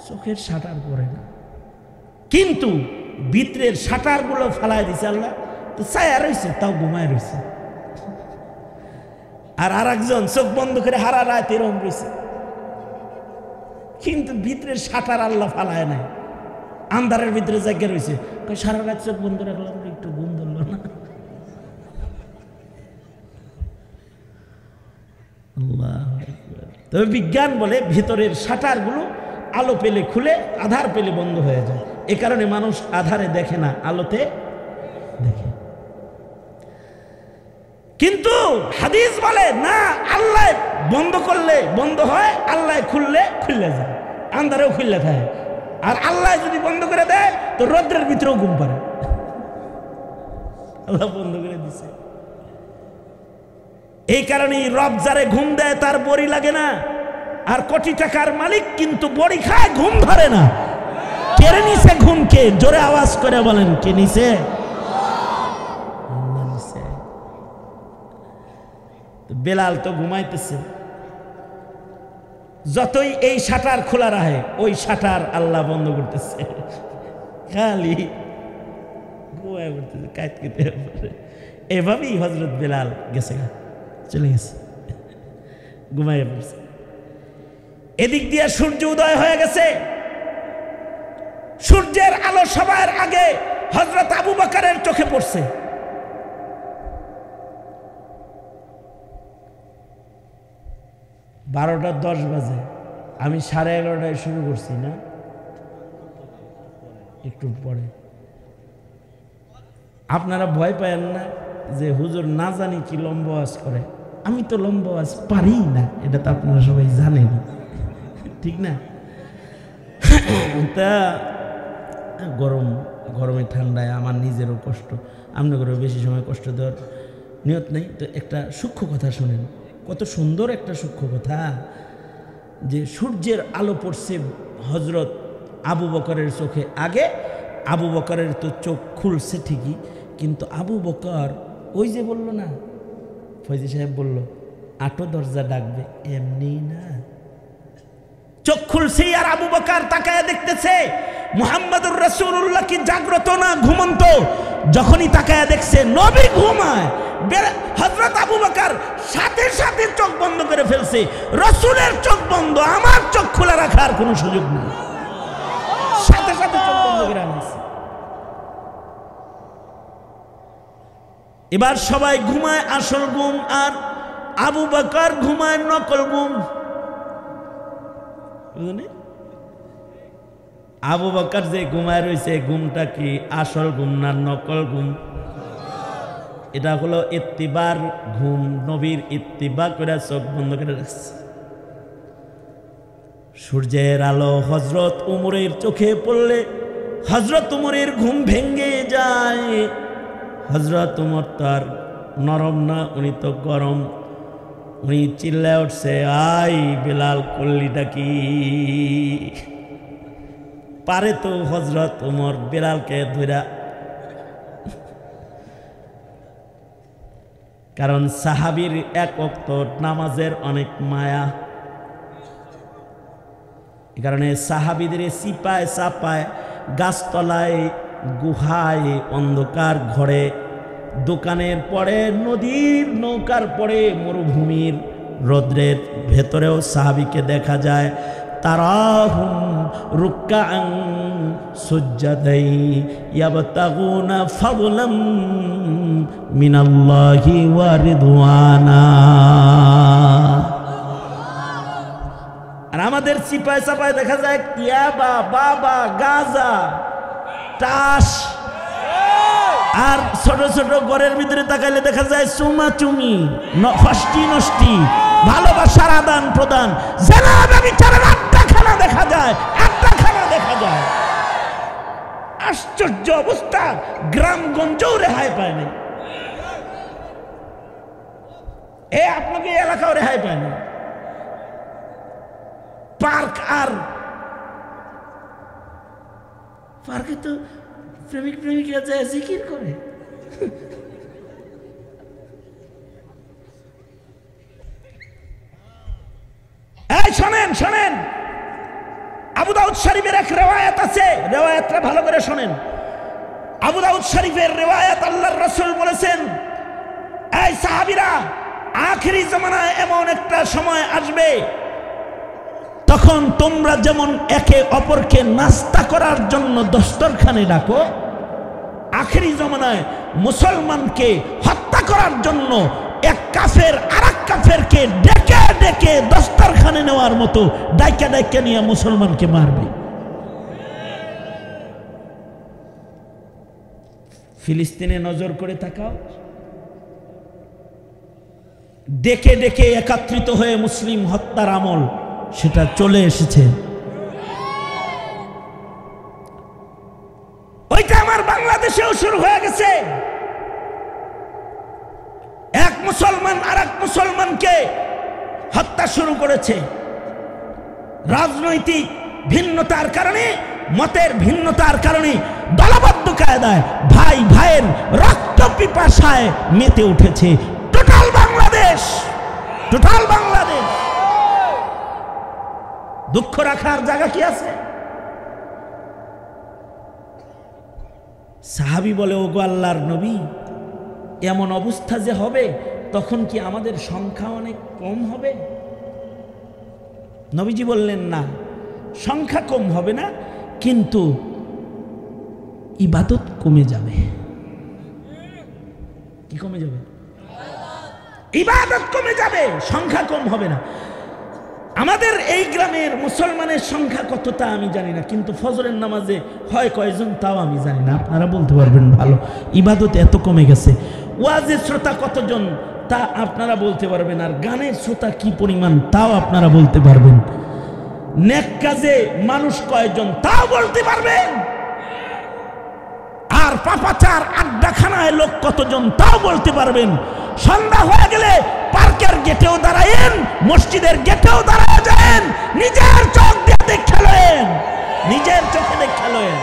চোখের শাটার পরে না। কিন্তু ভিতরের শাটার গুলো ফালাই দিছে আল্লাহ, তো ছায়া রয়েছে, তাও ঘুমায় রয়েছে। আর একজন চোখ বন্ধ করে হারা রাত এরম রয়েছে, কিন্তু ভিতরের শাটার আল্লাহ ফালায় নাই, আন্ধারের ভিতরে জায়গা রয়েছে। সারা রাত চোখ বন্ধ রাখলাম, একটু ঘুম ধরলো না। তবে বিজ্ঞান বলে ভিতরের শাটার গুলো আলো পেলে খুলে, আধার পেলে বন্ধ হয়ে যায়। এ কারণে মানুষ আধারে দেখে না, আলোতে দেখে। কিন্তু হাদিস বলে না, আল্লাহ বন্ধ করলে বন্ধ হয়, আল্লাহ খুললে খুললে যায়, আন্ধারেও খুললে থাকে। আর আল্লাহ যদি বন্ধ করে দেয় তো রৌদ্রের ভিতরেও ঘুম পারে। আল্লাহ বন্ধ করে দিছে। এই কারণেই রব যারে ঘুম দেয় তার বড়ি লাগে না। আর কোটি টাকার মালিক কিন্তু বড়ি খায়, ঘুম ধরে না। কেড়ে নিছে ঘুমকে? জোরে আওয়াজ করে বলেন, কে নিছে? বেলাল তো ঘুমাইতেছে, যতই এই শাটার খোলা রাখে ওই শাটার আল্লাহ বন্ধ করতেছে, খালি ঘুমায় পড়তেছে, কাঁদ কেটে। এভাবেই হযরত বেলাল গেছে, চলে গেছে, ঘুমাইয়া পড়ছে। এদিক দিয়ে সূর্য উদয় হয়ে গেছে। সূর্যের আলো সবার আগে হযরত আবু বকরের চোখে পড়ছে। বারোটা 10 বাজে, আমি 11:30টায় শুরু করছি না, একটু পরে। আপনারা ভয় পায়েন না যে হুজুর না জানি কি লম্বা ওয়াজ করে। আমি তো লম্বা ওয়াজ পারি না, এটা তো আপনারা সবাই জানেন, ঠিক না? তা গরমে ঠান্ডায় আমার নিজেরও কষ্ট, আপনাদেরও বেশি সময় কষ্ট দেওয়ার নিয়ত নেই। তো একটা সূক্ষ্ম কথা শোনেন, কত সুন্দর একটা সূক্ষ্ম কথা, যে সূর্যের আলো পড়ছে হযরত আবু বকরের চোখে আগে। আবু বকরের তো চোখ খুলছে ঠিকই, কিন্তু আবু বকর ওই যে বলল না, ফয়জি সাহেব বলল আটো দরজা ডাকবে, এমনি না, চোখ খুলছে। আর আবু বকর তাকায় দেখতেছে মুহাম্মদুর রাসূলুল্লাহ কি জাগ্রত না ঘুমন্ত। যখনই তাকায় দেখছে নবী ঘুমায়, হযরত আবু বকর সাথে সাথে চোখ বন্ধ করে ফেলছে। রাসূলের চোখ বন্ধ, আমার চোখ খোলা রাখার কোনো সুযোগ নেই, সাথে সাথে চোখ বন্ধ করে আনছে। এবার সবাই ঘুমায় আসল ঘুম, আর আবু বকর ঘুমায় নকল ঘুম। আবু বকর যে ঘুমায় রয়েছে, ঘুমটা কি আসল ঘুম না নকল ঘুম? এটা হলো ইত্তিবার ঘুম, নবীর ইত্তিবা করে চোখ বন্ধ করে রাখছে। সূর্যের আলো হযরত উমরের চোখে পড়লে হযরত উমরের ঘুম ভেঙে যায়। হযরত উমর তার নরম না, উনি তো গরম। উনি চিল্লায় উঠছে, আই বেলাল করলিটা কি? পারে তো হযরত উমর বেলালকে ধইরা, কারণ সাহাবীর এক ওয়াক্ত নামাজের অনেক মায়া। এ কারণে সাহাবীদের সিপায় চাপায়, গাছতলায়, গুহায়, অন্ধকার ঘরে, দোকানের পরে, নদীর নৌকার পরে, মরুভূমির রৌদ্রের ভেতরেও সাহাবীকে দেখা যায়। তারাহুম রুকআন সুজ্জাদাই ইয়াবতাগুনা ফাদলাম মিনাল্লাহি ওয়া রিদওয়ানা। আর আমাদের সিপাই চাপায় দেখা যায় ইয়াবা, বাবা, গাঁজা, টাস, আর ছোট ছোট ঘরের ভিতরে তাকাইলে দেখা যায় চুমাচুমি, ফষ্টি নষ্টি, ভালোবাসার আদান প্রদান, জেনাবেবিচারের আড্ডাখানা দেখা যায়, আড্ডাখানা দেখা যায়। আশ্চর্য অবস্থা, গ্রামগঞ্জেও রেহাই পায় না। আপনাকে এলাকাও রেহাই পায় না। পার্ক, আর পার্কে তো প্রেমিক প্রেমিকা যায় জিকির করে। এই শোনেন শোনেন, আবু দাউদ শরীফের এক রিওয়ায়াত আছে, রিওয়ায়াতটা ভালো করে শোনেন। আবু দাউদ শরীফের রিওয়ায়াত, আল্লাহর রাসূল বলেছেন, এই সাহাবীরা, আখিরি জামানায় এমন একটা সময় আসবে তখন তোমরা যেমন একে অপরকে নাস্তা করার জন্য দস্তরখানে ডাকো, আখিরি জামানায় মুসলমানকে হত্যা করার জন্য এক কাফের আরেক কাফেরকে ডেকে ডেকে দস্তরখানে নেওয়ার মতো ডাইকা ডাইকা নিয়ে মুসলমানকে মারবে। ফিলিস্তিনে নজর করে তাকাও, ডেকে ডেকে একত্রিত হয়ে মুসলিম হত্যার আমল সেটা চলে এসেছে। ওইটা আমার বাংলাদেশেও শুরু হয়ে গেছে। এক মুসলমান আর এক মুসলমানকে হত্যা শুরু করেছে রাজনৈতিক ভিন্নতার কারণে, মতের ভিন্নতার কারণে, দলবদ্ধ কায়দায় ভাই ভাইয়ের রক্ত পিপাসায় মেতে উঠেছে টোটাল বাংলাদেশ, টোটাল বাংলাদেশ। দুঃখ রাখার জায়গা কি আছে? সাহাবী বলে, ওগো আল্লাহর নবী, এমন অবস্থা যে হবে তখন কি আমাদের সংখ্যা অনেক কম হবে? নবীজি বললেন, না, সংখ্যা কম হবে না, কিন্তু ইবাদত কমে যাবে। কি কমে যাবে? ইবাদত কমে যাবে, সংখ্যা কম হবে না। আমাদের এই গ্রামের মুসলমানের সংখ্যা কতটা আমি জানি না, কিন্তু ফজরের নামাজে হয় কয়জন তাও আমি জানি না, আপনারা বলতে পারবেন ভালো। ইবাদত এত কমে গেছে। ওয়াজের শ্রোতা কতজন তা আপনারা বলতে পারবেন, আর গানের শ্রোতা কি পরিমাণ তাও আপনারা বলতে পারবেন। নেক কাজে মানুষ কয়জন তাও বলতে পারবেন, আর পাপাচার আড্ডাখানায় লোক কতজন তাও বলতে পারবেন। সন্ধ্যা হয়ে গেলে পার্কের গেটেও দাঁড়ায়েন, মসজিদের গেটেও দাঁড়ায় যান, নিজের চোখ দিয়ে দেখে লয়েন, নিজের চোখে দেখে লয়েন।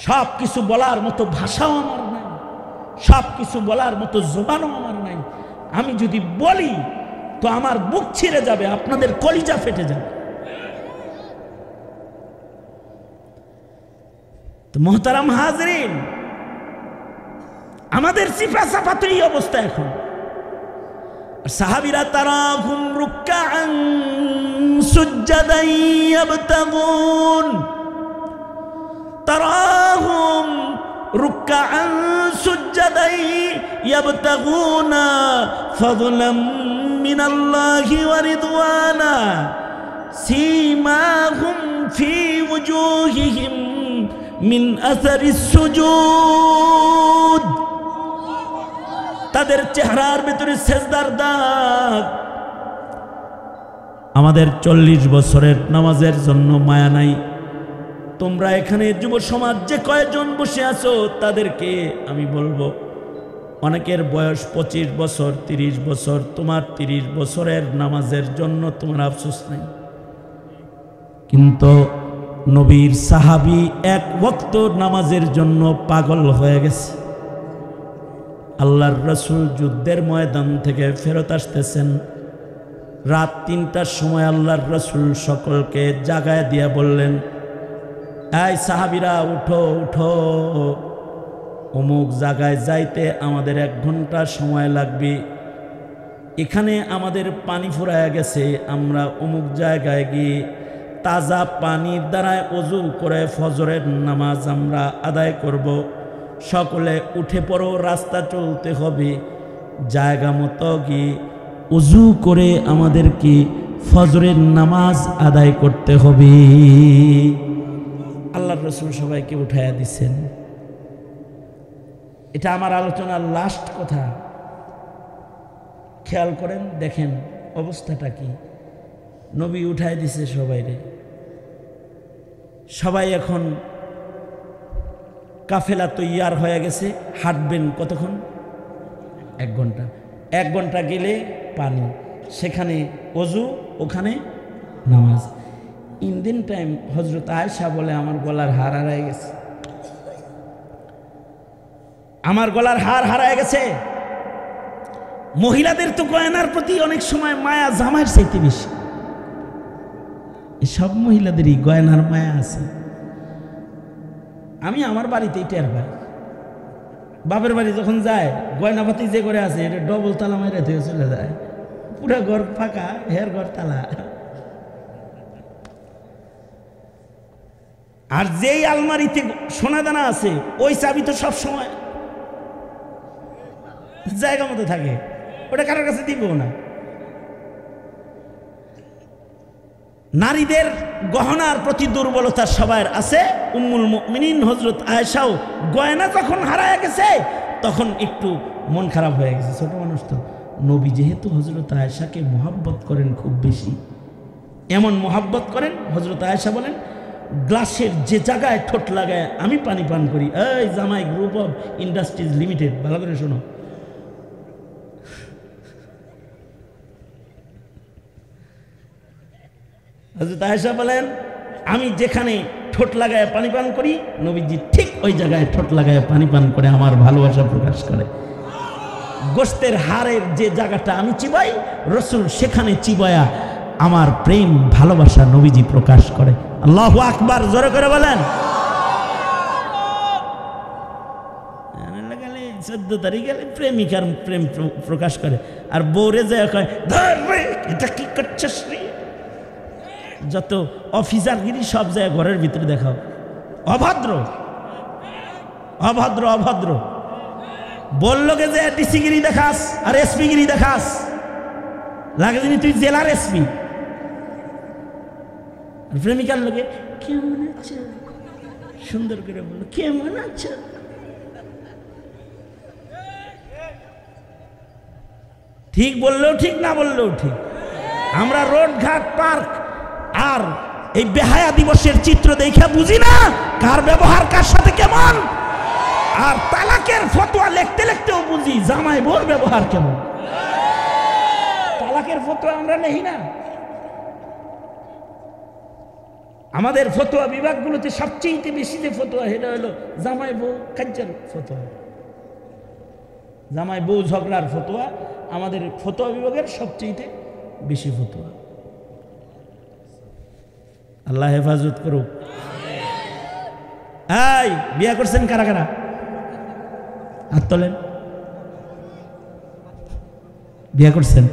সব কিছু বলার মতো ভাষাও আমার নাই, সব কিছু বলার মতো জবানও আমার নাই। আমি যদি বলি তো আমার বুক ছিঁড়ে যাবে, আপনাদের কলিজা ফেটে যাবে। তো মোহতারাম হাজরিন, আমাদের সিফা সাফা তো এই অবস্থা এখন। সাহাবীরা তারাহুম রুকআন সুজ্জাদান ইয়াবতাগুন, তারাহুম রুকআন সুজ্জাদান ইয়াবতাগুনা ফাদলাম মিনাল্লাহি ওয়া রিদওয়ানা সীমাহুম ফি ওয়ুজুহিহিম মিন আসারিস সুজুদ। তাদের চেহারার ভিতরে সেজদার দাগ। আমাদের 40 বছরের নামাজের জন্য মায়া নাই। তোমরা এখানে যুব সমাজ যে কয়জন বসে আছো তাদেরকে আমি বলবো, অনেকের বয়স 25 বছর, 30 বছর। তোমার 30 বছরের নামাজের জন্য তোমার আফসোস নেই, কিন্তু নবীর সাহাবী এক ওয়াক্ত নামাজের জন্য পাগল হয়ে গেছে। আল্লাহর রাসূল যুদ্ধের ময়দান থেকে ফেরত আসতেছেন, রাত 3টার সময় আল্লাহর রাসূল সকলকে জাগায় দিয়া বললেন, এই সাহাবীরা উঠো উঠো, অমুক জায়গায় যাইতে আমাদের 1 ঘন্টা সময় লাগবে। এখানে আমাদের পানি ফুরায় গেছে, আমরা অমুক জায়গায় গিয়ে তাজা পানির দ্বারায় ওযু করে ফজরের নামাজ আমরা আদায় করব। সকলে উঠে পড়ো, রাস্তা চলতে হবে, জায়গা মতো গিয়ে ওযু করে আমাদেরকে ফজরের নামাজ আদায় করতে হবে। আল্লাহর রাসূল সবাইকে উঠাইয়া দিছেন। এটা আমার আলোচনার লাস্ট কথা। খেয়াল করেন, দেখেন অবস্থাটা কি। নবী উঠাই দিছে সবাইরে। সবাই এখন কাফেলা তৈয়ার হয়ে গেছে, হাঁটবেন কতক্ষণ? 1 ঘন্টা। 1 ঘন্টা গেলে পানি, সেখানে ওযু, ওখানে নামাজ। ইন টাইম হযরত আয়েশা বলে, আমার গলার হার হারায় গেছে, আমার গলার হার হারায় গেছে। মহিলাদের তো গয়নার প্রতি অনেক সময় মায়া জামাইয়ের চাইতে বেশি। সব মহিলাদেরই গয়নার মায়া আছে। আমি আমার বাড়িতেই টের পাই, বাপের বাড়ি যখন যায় গয়নাপাতি যে করে আছে এটা ডবল তালা মাইরা থেকে চলে যায়, পুরা ঘর ফাঁকা, হের ঘর তালা। আর যেই আলমারিতে সোনাদানা আছে ওই চাবি তো সব সময় জায়গা মতো থাকে, ওটা কারোর কাছে দিব না। নারীদের গহনার প্রতি দুর্বলতা সবার আছে। উম্মুল মুমিনিন হযরত আয়েশাও গয়না যখন হারায় গেছে তখন একটু মন খারাপ হয়ে গেছে। ছোট মানুষ তো, নবী যেহেতু হযরত আয়েশাকে মহব্বত করেন খুব বেশি, এমন মহব্বত করেন, হযরত আয়েশা বলেন, গ্লাসের যে জায়গায় ঠোঁট লাগায় আমি পানি পান করি। এই জামাই গ্রুপ অফ ইন্ডাস্ট্রিজ লিমিটেড, ভালো করে শোনো, হযরত আয়েশা বলেন, আমি যেখানে ঠোঁট লাগায় পানি পান করি নবীজি ঠিক ওই জায়গায় ঠোঁট লাগায় পানি পান করে আমার ভালোবাসা প্রকাশ করে। গোশতের হাড়ের যে জায়গাটা আমি চিবাই, রাসূল সেখানে চিবায়া আমার প্রেম ভালোবাসা নবীজি প্রকাশ করে। আল্লাহু আকবার, জোরে করে বলেন। 14 তারিখ গেলে প্রেমিকার প্রেম প্রকাশ করে, আর বউরে যায় কয়, ধর রে, এটা কি করছিস রে? যত অফিসারগিরি সব যায় ঘরের ভিতরে দেখাও। অভদ্র অভদ্র অভদ্র। বললোকে যে ডিসিগিরি দেখাস আর এসপিগিরি দেখাস, লাগে যিনি তুই জেলার এসপি। প্রেমিকার লোকে কেমন আছো, সুন্দর করে বললো কেমন আছো। ঠিক বললেও ঠিক, না বললেও ঠিক। আমরা রোড ঘাট পার্ক আর এই বেহায়া দিবসের চিত্র দেখে বুঝি না কার ব্যবহার কার সাথে কেমন। আর তালাকের ফতোয়া লিখতে লিখতেও বুঝি জামাই বউর ব্যবহার কেমন। তালাকের ফতোয়া আমরা নেই না। আমাদের ফতোয়া বিভাগগুলোতে সবচেয়ে বেশি যে ফতোয়া সেটা হলো জামাই বউ কাজ্জার ফতোয়া, জামাই বউ ঝগড়ার ফতোয়া আমাদের ফতোয়া বিভাগের সবচেয়ে বেশি ফতোয়া। আল্লাহ হেফাজত করুক। এই বিয়ে করছেন কারা কারা? হাত তোলেন। বিয়ে করছেন?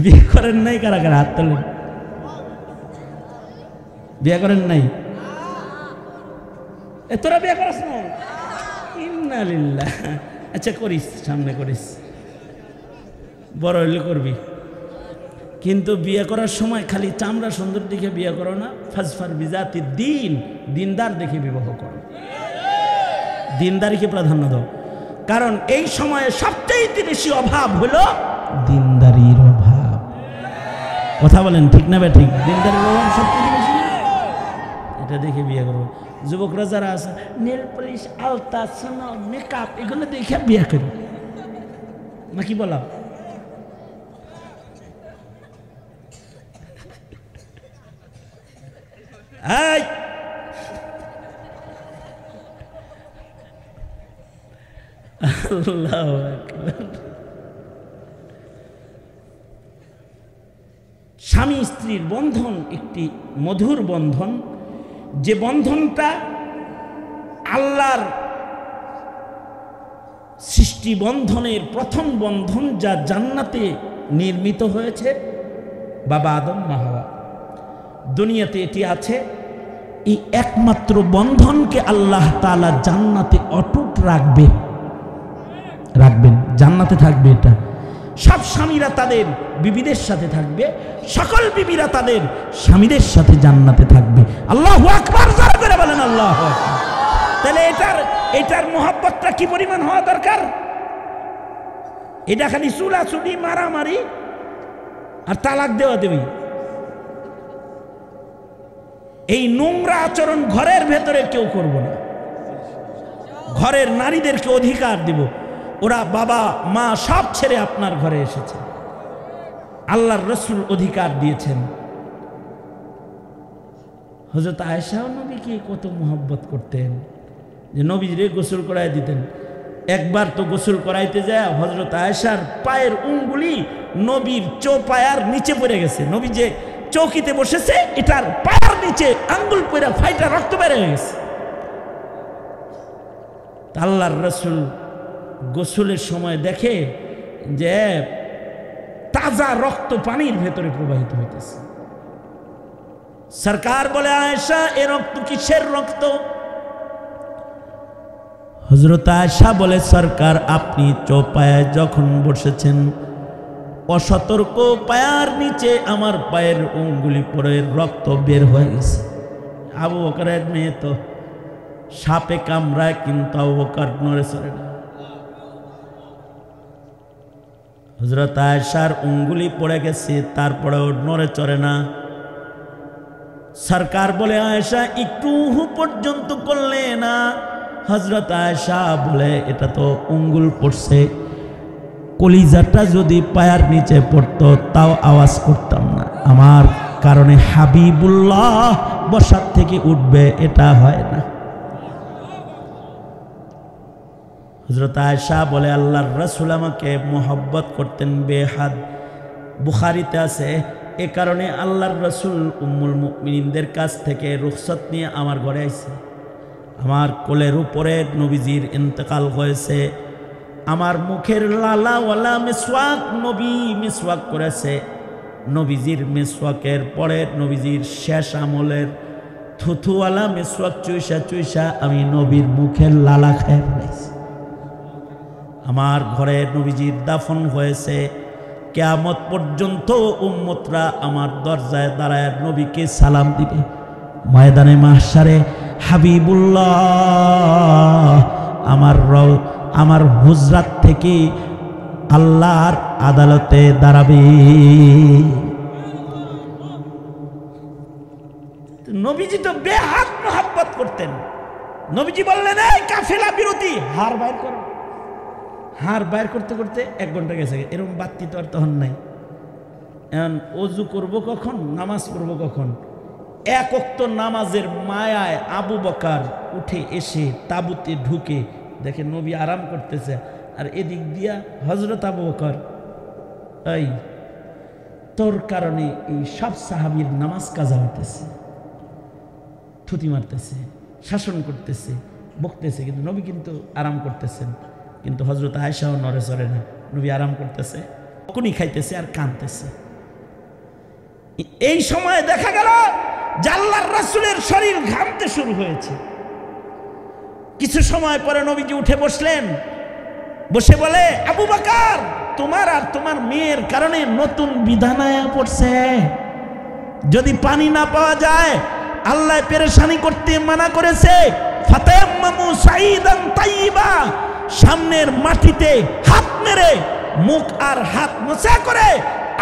বিয়ে করেন নাই কারা কারা? হাত তোলেন। বিয়ে করেন নাই? তোরা বিয়ে করিস না? ইন্না লিল্লাহ। আচ্ছা করিস, সামনে করিস, বড় হইলে করবি। কিন্তু বিয়ে করার সময় খালি চামড়া সুন্দর দেখে বিয়ে করো না, ফাজফার বিজাতি দিন, দিনদার দেখে বিবাহ করো, দিনদারিকে প্রাধান্য দাও। কারণ এই সময়ে সবচেয়ে বেশি অভাব হলো দিনদারির অভাব। কথা বলেন ঠিক না বে ঠিক? দিনদারির অভাব সবচেয়ে বেশি, এটা দেখে বিয়ে করো। যুবকরা যারা আছে নেল পলিশ, আলতা, সোনা, মেকআপ এগুলো দেখে বিয়ে করো নাকি বলা? এই আল্লাহু আকবার। স্ত্রীর বন্ধন একটি মধুর বন্ধন, যে বন্ধনটা আল্লাহর সৃষ্টি বন্ধনের প্রথম বন্ধন, যা জান্নাতে নির্মিত হয়েছে বাবা আদম মা হাওয়া। দুনিয়াতে এটি আছে। এই একমাত্র বন্ধনকে আল্লাহ তাআলা জান্নাতে অটুট রাখবেন, জান্নাতে থাকবে। এটা সব স্বামীরা তাদের বিবিদের সাথে থাকবে, সকল বিবিরা তাদের স্বামীদের সাথে জান্নাতে থাকবে। আল্লাহু আকবার, জোরে করে বলেন আল্লাহু আকবার। তাহলে এটার মোহাব্বতটা কি পরিমাণ হওয়া দরকার? এটা খালি চুলাচুলি, মারামারি আর তালাক দেওয়া দেবী, এই নোংরা আচরণ ঘরের ভেতরে কেউ করব না। ঘরের নারীদেরকে অধিকার দিব, ওরা বাবা মা সব ছেড়ে আপনার ঘরে এসেছে। আল্লাহর রাসূল অধিকার দিয়েছেন। হযরত আয়েশা নবীকে কত মোহব্বত করতেন যে নবীরে গোসল করাই দিতেন। একবার তো গোসল করাইতে যায় হযরত আয়েশার পায়ের আঙ্গুলি নবীর চৌপায়ার নিচে পড়ে গেছে। নবী যে চৌকিতে বসেছে এটার পায়ের নিচে আঙ্গুল পড়ে ফাইটা রক্ত বের হয়ে গেছে। আল্লাহর রাসূল গোসলের সময় দেখে যে তাজা রক্ত পানির ভেতরে প্রবাহিত হইতেছে। সরকার বলে, আয়েশা এ রক্ত কিসের রক্ত? হযরত আয়েশা বলে, সরকার আপনি চৌপায়ায় যখন বসেছেন অসতর্ক পায়ের নিচে আমার পায়ের আঙ্গুলি পড়ে রক্ত বের হয়ে গেছে। আবু বকরের মেয়ে তো সাপে কামড়ায়, কিন্তু আবু বকর নড়ে চড়ে না। হযরত আয়েশার আঙ্গুলি পড়ে গেছে, তারপরেও নড়ে চড়ে না। সরকার বলে, আয়েশা একটু পর্যন্ত করলে না। হযরত আয়েশা বলে, এটা তো আঙ্গুল পড়ছে, কলিজাটা যদি পায়ের নিচে পড়তো তাও আওয়াজ করতাম না। আমার কারণে হাবিবুল্লাহ বসার থেকে উঠবে, এটা হয় না। হযরত আয়েশা বলে, আল্লাহর রাসূল আমাকে মোহব্বত করতেন বেহাদ। বুখারীতে আছে, এ কারণে আল্লাহর রাসূল উম্মুল মুমিনিনদের কাছ থেকে রুখসত নিয়ে আমার ঘরে আইছে। আমার কোলের উপরে নবীজির ইন্তেকাল হয়েছে। আমার মুখের লালাওয়ালা মিসওয়াক নবী মিসওয়াক করেছে। নবীজির মিসওয়াকের পরে নবীজির শেষ আমলের থুথুওয়ালা মিসওয়াক চুইসা চুইসা আমি নবীর মুখের লালা খেয়ে ফেলেছি। আমার ঘরে নবীজির দাফন হয়েছে। কিয়ামত পর্যন্ত উম্মতরা আমার দরজায় দাঁড়ায় নবীকে সালাম দিবে। ময়দানে মাহশারে হাবিবুল্লাহ আমার হুজরাত থেকে আল্লাহর আদালতে দাঁড়াবে। নবীজি তো বেহাত মোহাব্বত করতেন। নবীজি বললেন, এই কাফেলা বিরতি, হার বাইর করো। হার বাইর করতে করতে 1 ঘন্টা গেছে। এরকম বাতি তো আর তখন নাই। এখন অজু করব কখন, নামাজ পড়ব কখন? 1 ওয়াক্ত নামাজের মায়ায় আবু বকর উঠে এসে তাবুতে ঢুকে দেখে নবী আরাম করতেছে, আর এদিক দিয়া হযরত আবু বকর, এই তোর কারণে এই সব সাহাবীর নামাজ কাজা হইতেছে, থুতি মারতেছে, শাসন করতেছে, বকতেছে, কিন্তু নবী কিন্তু আরাম করতেছেন। কিন্তু হযরত আয়েশাও নড়ে চড়ে না। নবী আরাম করতেছে, কুনি খাইতেছে আর কাঁদতেছে। এই সময় দেখা গেল যে আল্লাহর রাসূলের শরীর ঘামতে শুরু হয়েছে। কিছু সময় পরে নবীজি উঠে বসলেন, বসে বলে, আবু বকর তোমার আর তোমার মেয়ের কারণে নতুন বিধান আয়া পড়ছে। যদি পানি না পাওয়া যায় আল্লাহ পেরেশানি করতে মানা করেছে। ফাতায়াম্মামু সাঈদান তাইয়্যিবা, সামনের মাটিতে হাত মেরে মুখ আর হাত মোছা করে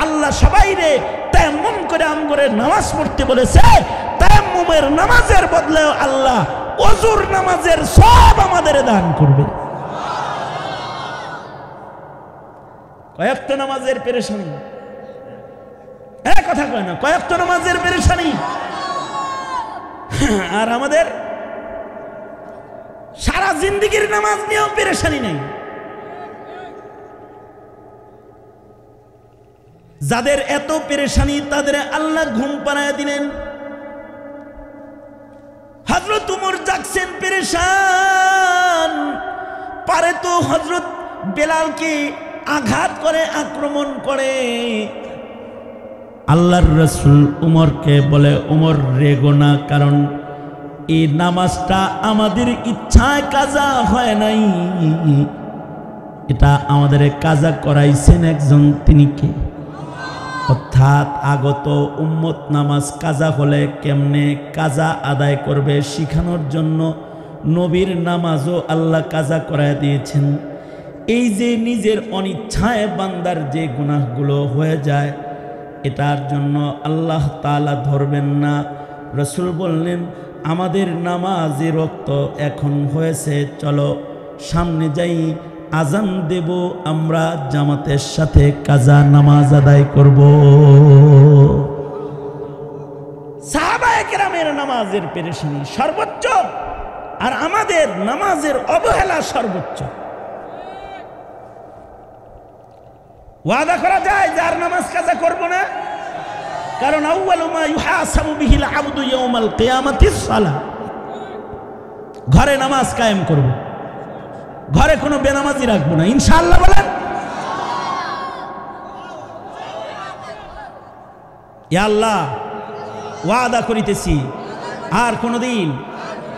আল্লাহ সবাইরে তায়াম্মুম করে আমগরে নামাজ পড়তে বলেছে। তায়াম্মুমের নামাজের বদলে আল্লাহ ওযুর নামাজের সব আমাদের দান করবে। কয়েকটা নামাজের পেরেশানি, এক কথা কয় না, কয়েকটা নামাজের পেরেশানি। আর আমাদের সারা জিন্দেগির নামাজ নিয়েও পেরেশানি নেই। যাদের এত পেরেশানি তাদের আল্লাহ ঘুম পাড়ায় দিলেন। হযরত উমর জাগছেন পেরেশান, পারে তো হযরত বেলালকে আঘাত করে আক্রমণ করে। আল্লাহর রাসূল উমরকে বলে, উমর রেগো না, কারণ এই নামাজটা আমাদের ইচ্ছায় কাজা হয় নাই, এটা আমাদের কাজা করাইছেন একজন, তিনি কে? অর্থাৎ আগত উম্মত নামাজ কাজা হলে কেমনে কাজা আদায় করবে শিখানোর জন্য নবীর নামাজও আল্লাহ কাজা করায় দিয়েছেন। এই যে নিজের অনিচ্ছায় বান্দার যে গুনাহগুলো হয়ে যায়, এটার জন্য আল্লাহ তাআলা ধরবেন না। রাসূল বললেন, আমাদের নামাজে রক্ত এখন হয়েছে, চলো সামনে যাই, আজান দেব, আমরা জামাতের সাথে কাজা নামাজ আদায় করব। সাহাবায়ে কেরামের নামাজের পেরেশানি সর্বোচ্চ, আর আমাদের নামাজের অবহেলা সর্বোচ্চ। ওয়াদা করা যায় যার নামাজ কাজা করব না, কারণ আউয়ালু মা ইউহাসাবু বিহিল আবদু ইয়াউমাল কিয়ামাতিস সালাহ। ঘরে নামাজ কায়েম করব, ঘরে কোনো বেনামাজি রাখবো না, ইনশাআল্লাহ বলেন। ইয়া আল্লাহ, ওয়াদা করিতেছি আর কোনোদিন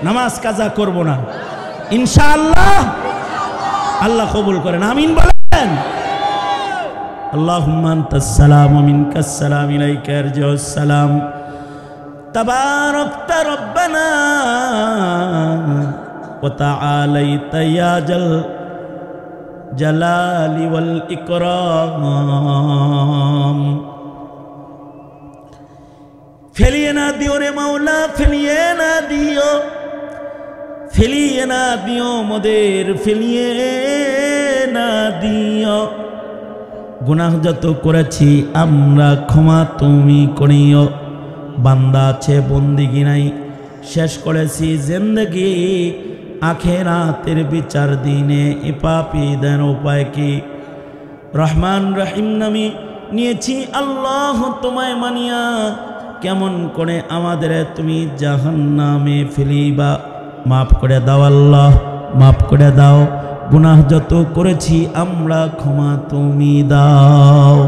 নামাজ কাজা করব না, ইনশাআল্লাহ। আল্লাহ কবুল করেন, আমিন বলেন। আল্লাহুম্মা আনতাস সালাম ওয়া মিনকাস সালাম, ইলাইকা ইয়ারজিউস সালাম, তাবারাকতা রব্বানা ওয়া তাআলাইতা ইয়া জালালি ওয়াল ইকরাম। ফেলিয়ে না দিও রে মাওলা, ফেলিয়ে না দিও, ফেলিয়ে না দিও মোদের, ফেলিয়ে না দিও। গুনাহ যত করেছি আমরা ক্ষমা তুমি করিও। বান্দা আছে বন্দিগি নাই, শেষ করেছি জিন্দেগি, আখেরাতের বিচার দিনে এ পাপীদের উপায় কি? রহমান রহিম নামে নিয়েছি আল্লাহ তোমায় মানিয়া, কেমন করে আমাদের তুমি জাহান্নামে ফেলিবা? মাফ করে দাও আল্লাহ, মাফ করে দাও। গুনাহ যত করেছি আমরা ক্ষমা তুমি দাও।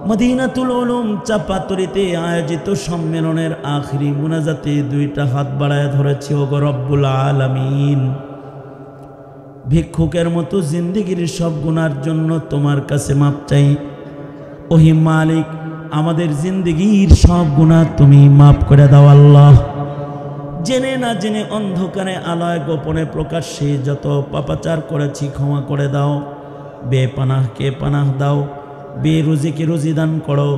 মদিনাতুল উলুম চাপাতরিতে আয়োজিত সম্মেলনের আখিরি মুনাজাতে দুইটা হাত বাড়ায় ধরেছি, ওগো রব্বুল আলামিন, ভিক্ষুকের মতো জিন্দেগির সব গুনার জন্য তোমার কাছে মাপ চাই। ওহি মালিক, আমাদের জিন্দেগির সব গুনাহ তুমি মাফ করে দাও আল্লাহ। জেনে না জেনে অন্ধকারে আলোয় গোপনে প্রকাশ্যে যত পাপাচার করেছি ক্ষমা করে দাও। বেপানাহকে পানাহ দাও, বেরুজিকে রুজি দান করো,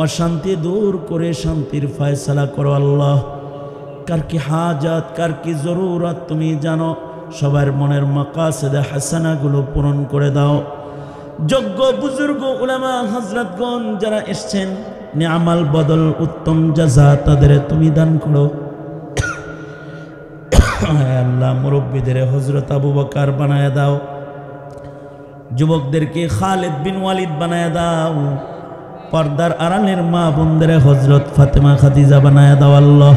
অশান্তি দূর করে শান্তির ফয়সালা করো আল্লাহ। কার কি হাজাত, কার কি জরুরত তুমি জানো, সবার মনের মাকাসিদে হাসানাগুলো পূরণ করে দাও। যোগ্য বুজুর্গ উলামা হযরতগণ যারা এসেছেন, নিয়ামাল বদল উত্তম জাযা তাদের তুমি দান করো আল্লাহ। মুরব্বীদের হযরত আবু বকর বানায় দাও, যুবকদেরকে খালিদ বিন ওয়ালিদ বানায় দাও, পর্দার আড়ালের মা বোনদের হযরত ফাতেমা খাদিজা বানায় দাও আল্লাহ।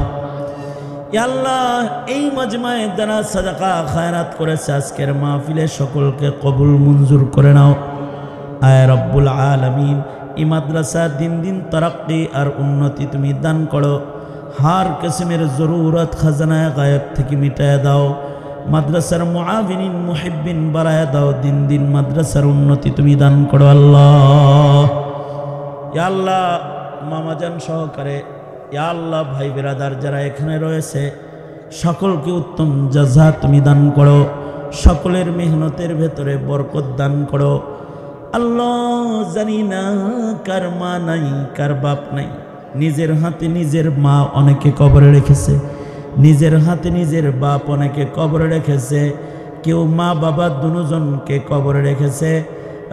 ইয়া আল্লাহ, এই মজমায়ে যারা সাদাকা খায়রাত করেছে আজকের মাহফিলে সকলকে কবুল মঞ্জুর করে নাও। আয় রব্বুল আলামিন, এই মাদ্রাসা দিন দিন তারাক্কি আর উন্নতি তুমি দান করো। হার কিসমের জরুরত খাজানায় গায়েব থেকে মিটায় দাও। মাদ্রাসার মুআবিনিন মুহিব্বিন বাড়ায় দাও। দিন দিন মাদ্রাসার উন্নতি তুমি দান করো আল্লাহ। ইয়া আল্লাহ, মামাজান সহকারে ইয়া আল্লাহ ভাই বিরাদার যারা এখানে রয়েছে সকলকে উত্তম জাযা তুমি দান করো। সকলের মেহনতের ভেতরে বরকত দান করো আল্লাহ। জানি না কার মা নাই, কার বাপ নাই, নিজের হাতে নিজের মা অনেকে কবরে রেখেছে, নিজের হাতে নিজের বাপ অনেকে কবরে রেখেছে, কেউ মা বাবা দুজনকে কবরে রেখেছে।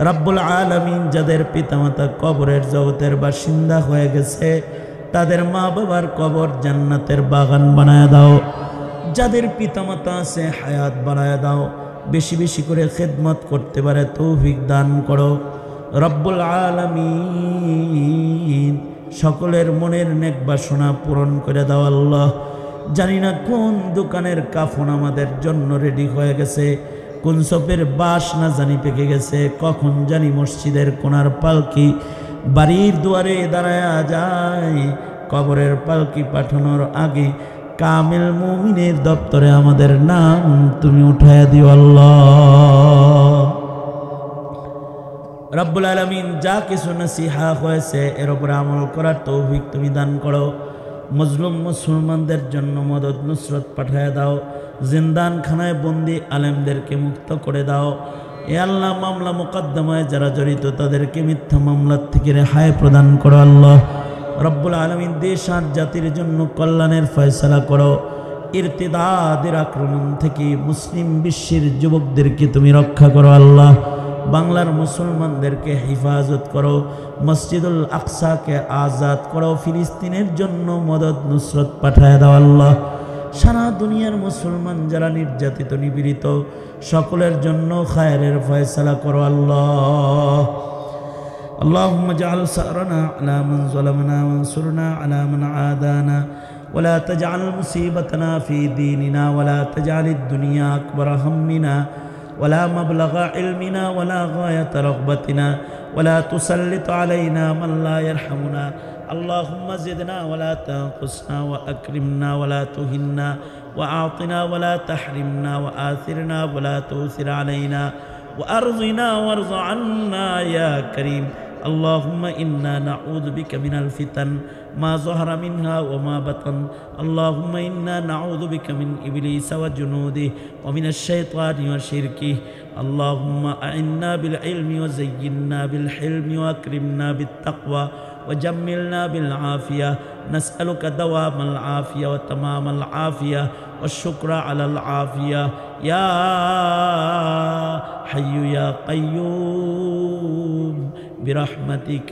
রব্বুল আলামিন, যাদের পিতামাতা কবরের জগতের বাসিন্দা হয়ে গেছে তাদের মা বাবার কবর জান্নাতের বাগান বানায় দাও। যাদের পিতামাতা আছে হায়াত বাড়ায় দাও, বেশি বেশি করে খেদমত করতে পারে তৌফিক দান করো। রব্বুল আলামিন সকলের মনের নেক বাসনা পূরণ করে দাও আল্লাহ। জানি না কোন দোকানের কাফন আমাদের জন্য রেডি হয়ে গেছে, কোন সপের বাস না জানি পেকে গেছে, কখন জানি মসজিদের কোনার পালকি বাড়ির দুয়ারে দাঁড়ায়া যায়। কবরের পালকি পাঠানোর আগে কামিল মুমিনের দপ্তরে আমাদের নাম তুমি উঠায়া দিও আল্লাহ। রব্বুল আলামিন যা কিছু নসিহা হয়েছে এর উপরে আমল করার তৌফিক তুমি দান করো। মজলুম মুসলমানদের জন্য মদদ নুসরত পাঠায় দাও। জিন্দান খানায় বন্দি আলেমদেরকে মুক্ত করে দাও। এ আল্লাহ, মামলা মোকদ্দমায় যারা জড়িত তাদেরকে মিথ্যা মামলার থেকে রেহাই প্রদান করো আল্লাহ। রব্বুল আলামিন দেশ আর জাতির জন্য কল্যাণের ফয়সালা করো। ইরতিদাদের আক্রমণ থেকে মুসলিম বিশ্বের যুবকদেরকে তুমি রক্ষা করো আল্লাহ। বাংলার মুসলমানদেরকে হেফাজত করো। মসজিদুল আকসাকে আজাদ করো। ফিলিস্তিনের জন্য মদদ নুসরত পাঠায় দাও আল্লাহ। সারা দুনিয়ার মুসলমান যারা নির্যাতিত নিপীড়িত সকলের জন্য খায়রের ফয়সালা করো আল্লাহ। اللهم اجعل ثأرنا على من ظلمنا وانصرنا على من عادانا ولا تجعل مصيبتنا في ديننا ولا تجعل الدنيا أكبر همنا ولا مبلغ علمنا ولا غاية رغبتنا ولا تسلط علينا من لا يرحمنا اللهم زدنا ولا تنقصنا وأكرمنا ولا تهنا وأعطنا ولا تحرمنا وآثرنا ولا تؤثر علينا وأرضنا وارض عنا يا كريم اللهم إنا نعوذ بك من الفتن ما ظهر منها وما بطن اللهم إنا نعوذ بك من إبليس وجنوده ومن الشيطان وشركه اللهم أعنا بالعلم وزينا بالحلم وأكرمنا بالتقوى وجملنا بالعافية نسألك دوام العافية وتمام العافية والشكر على العافية يا حي يا قيوم برحمتك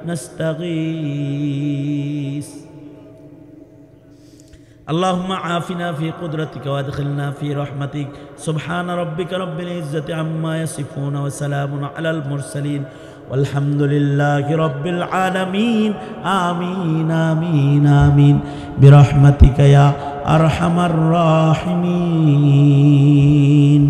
نستغيث اللهم عافنا في قدرتك وادخلنا في رحمتك سبحان ربك رب العزة عما يصفون وسلام على المرسلين والحمد لله رب العالمين آمين آمين آمين برحمتك يا أرحم الراحمين.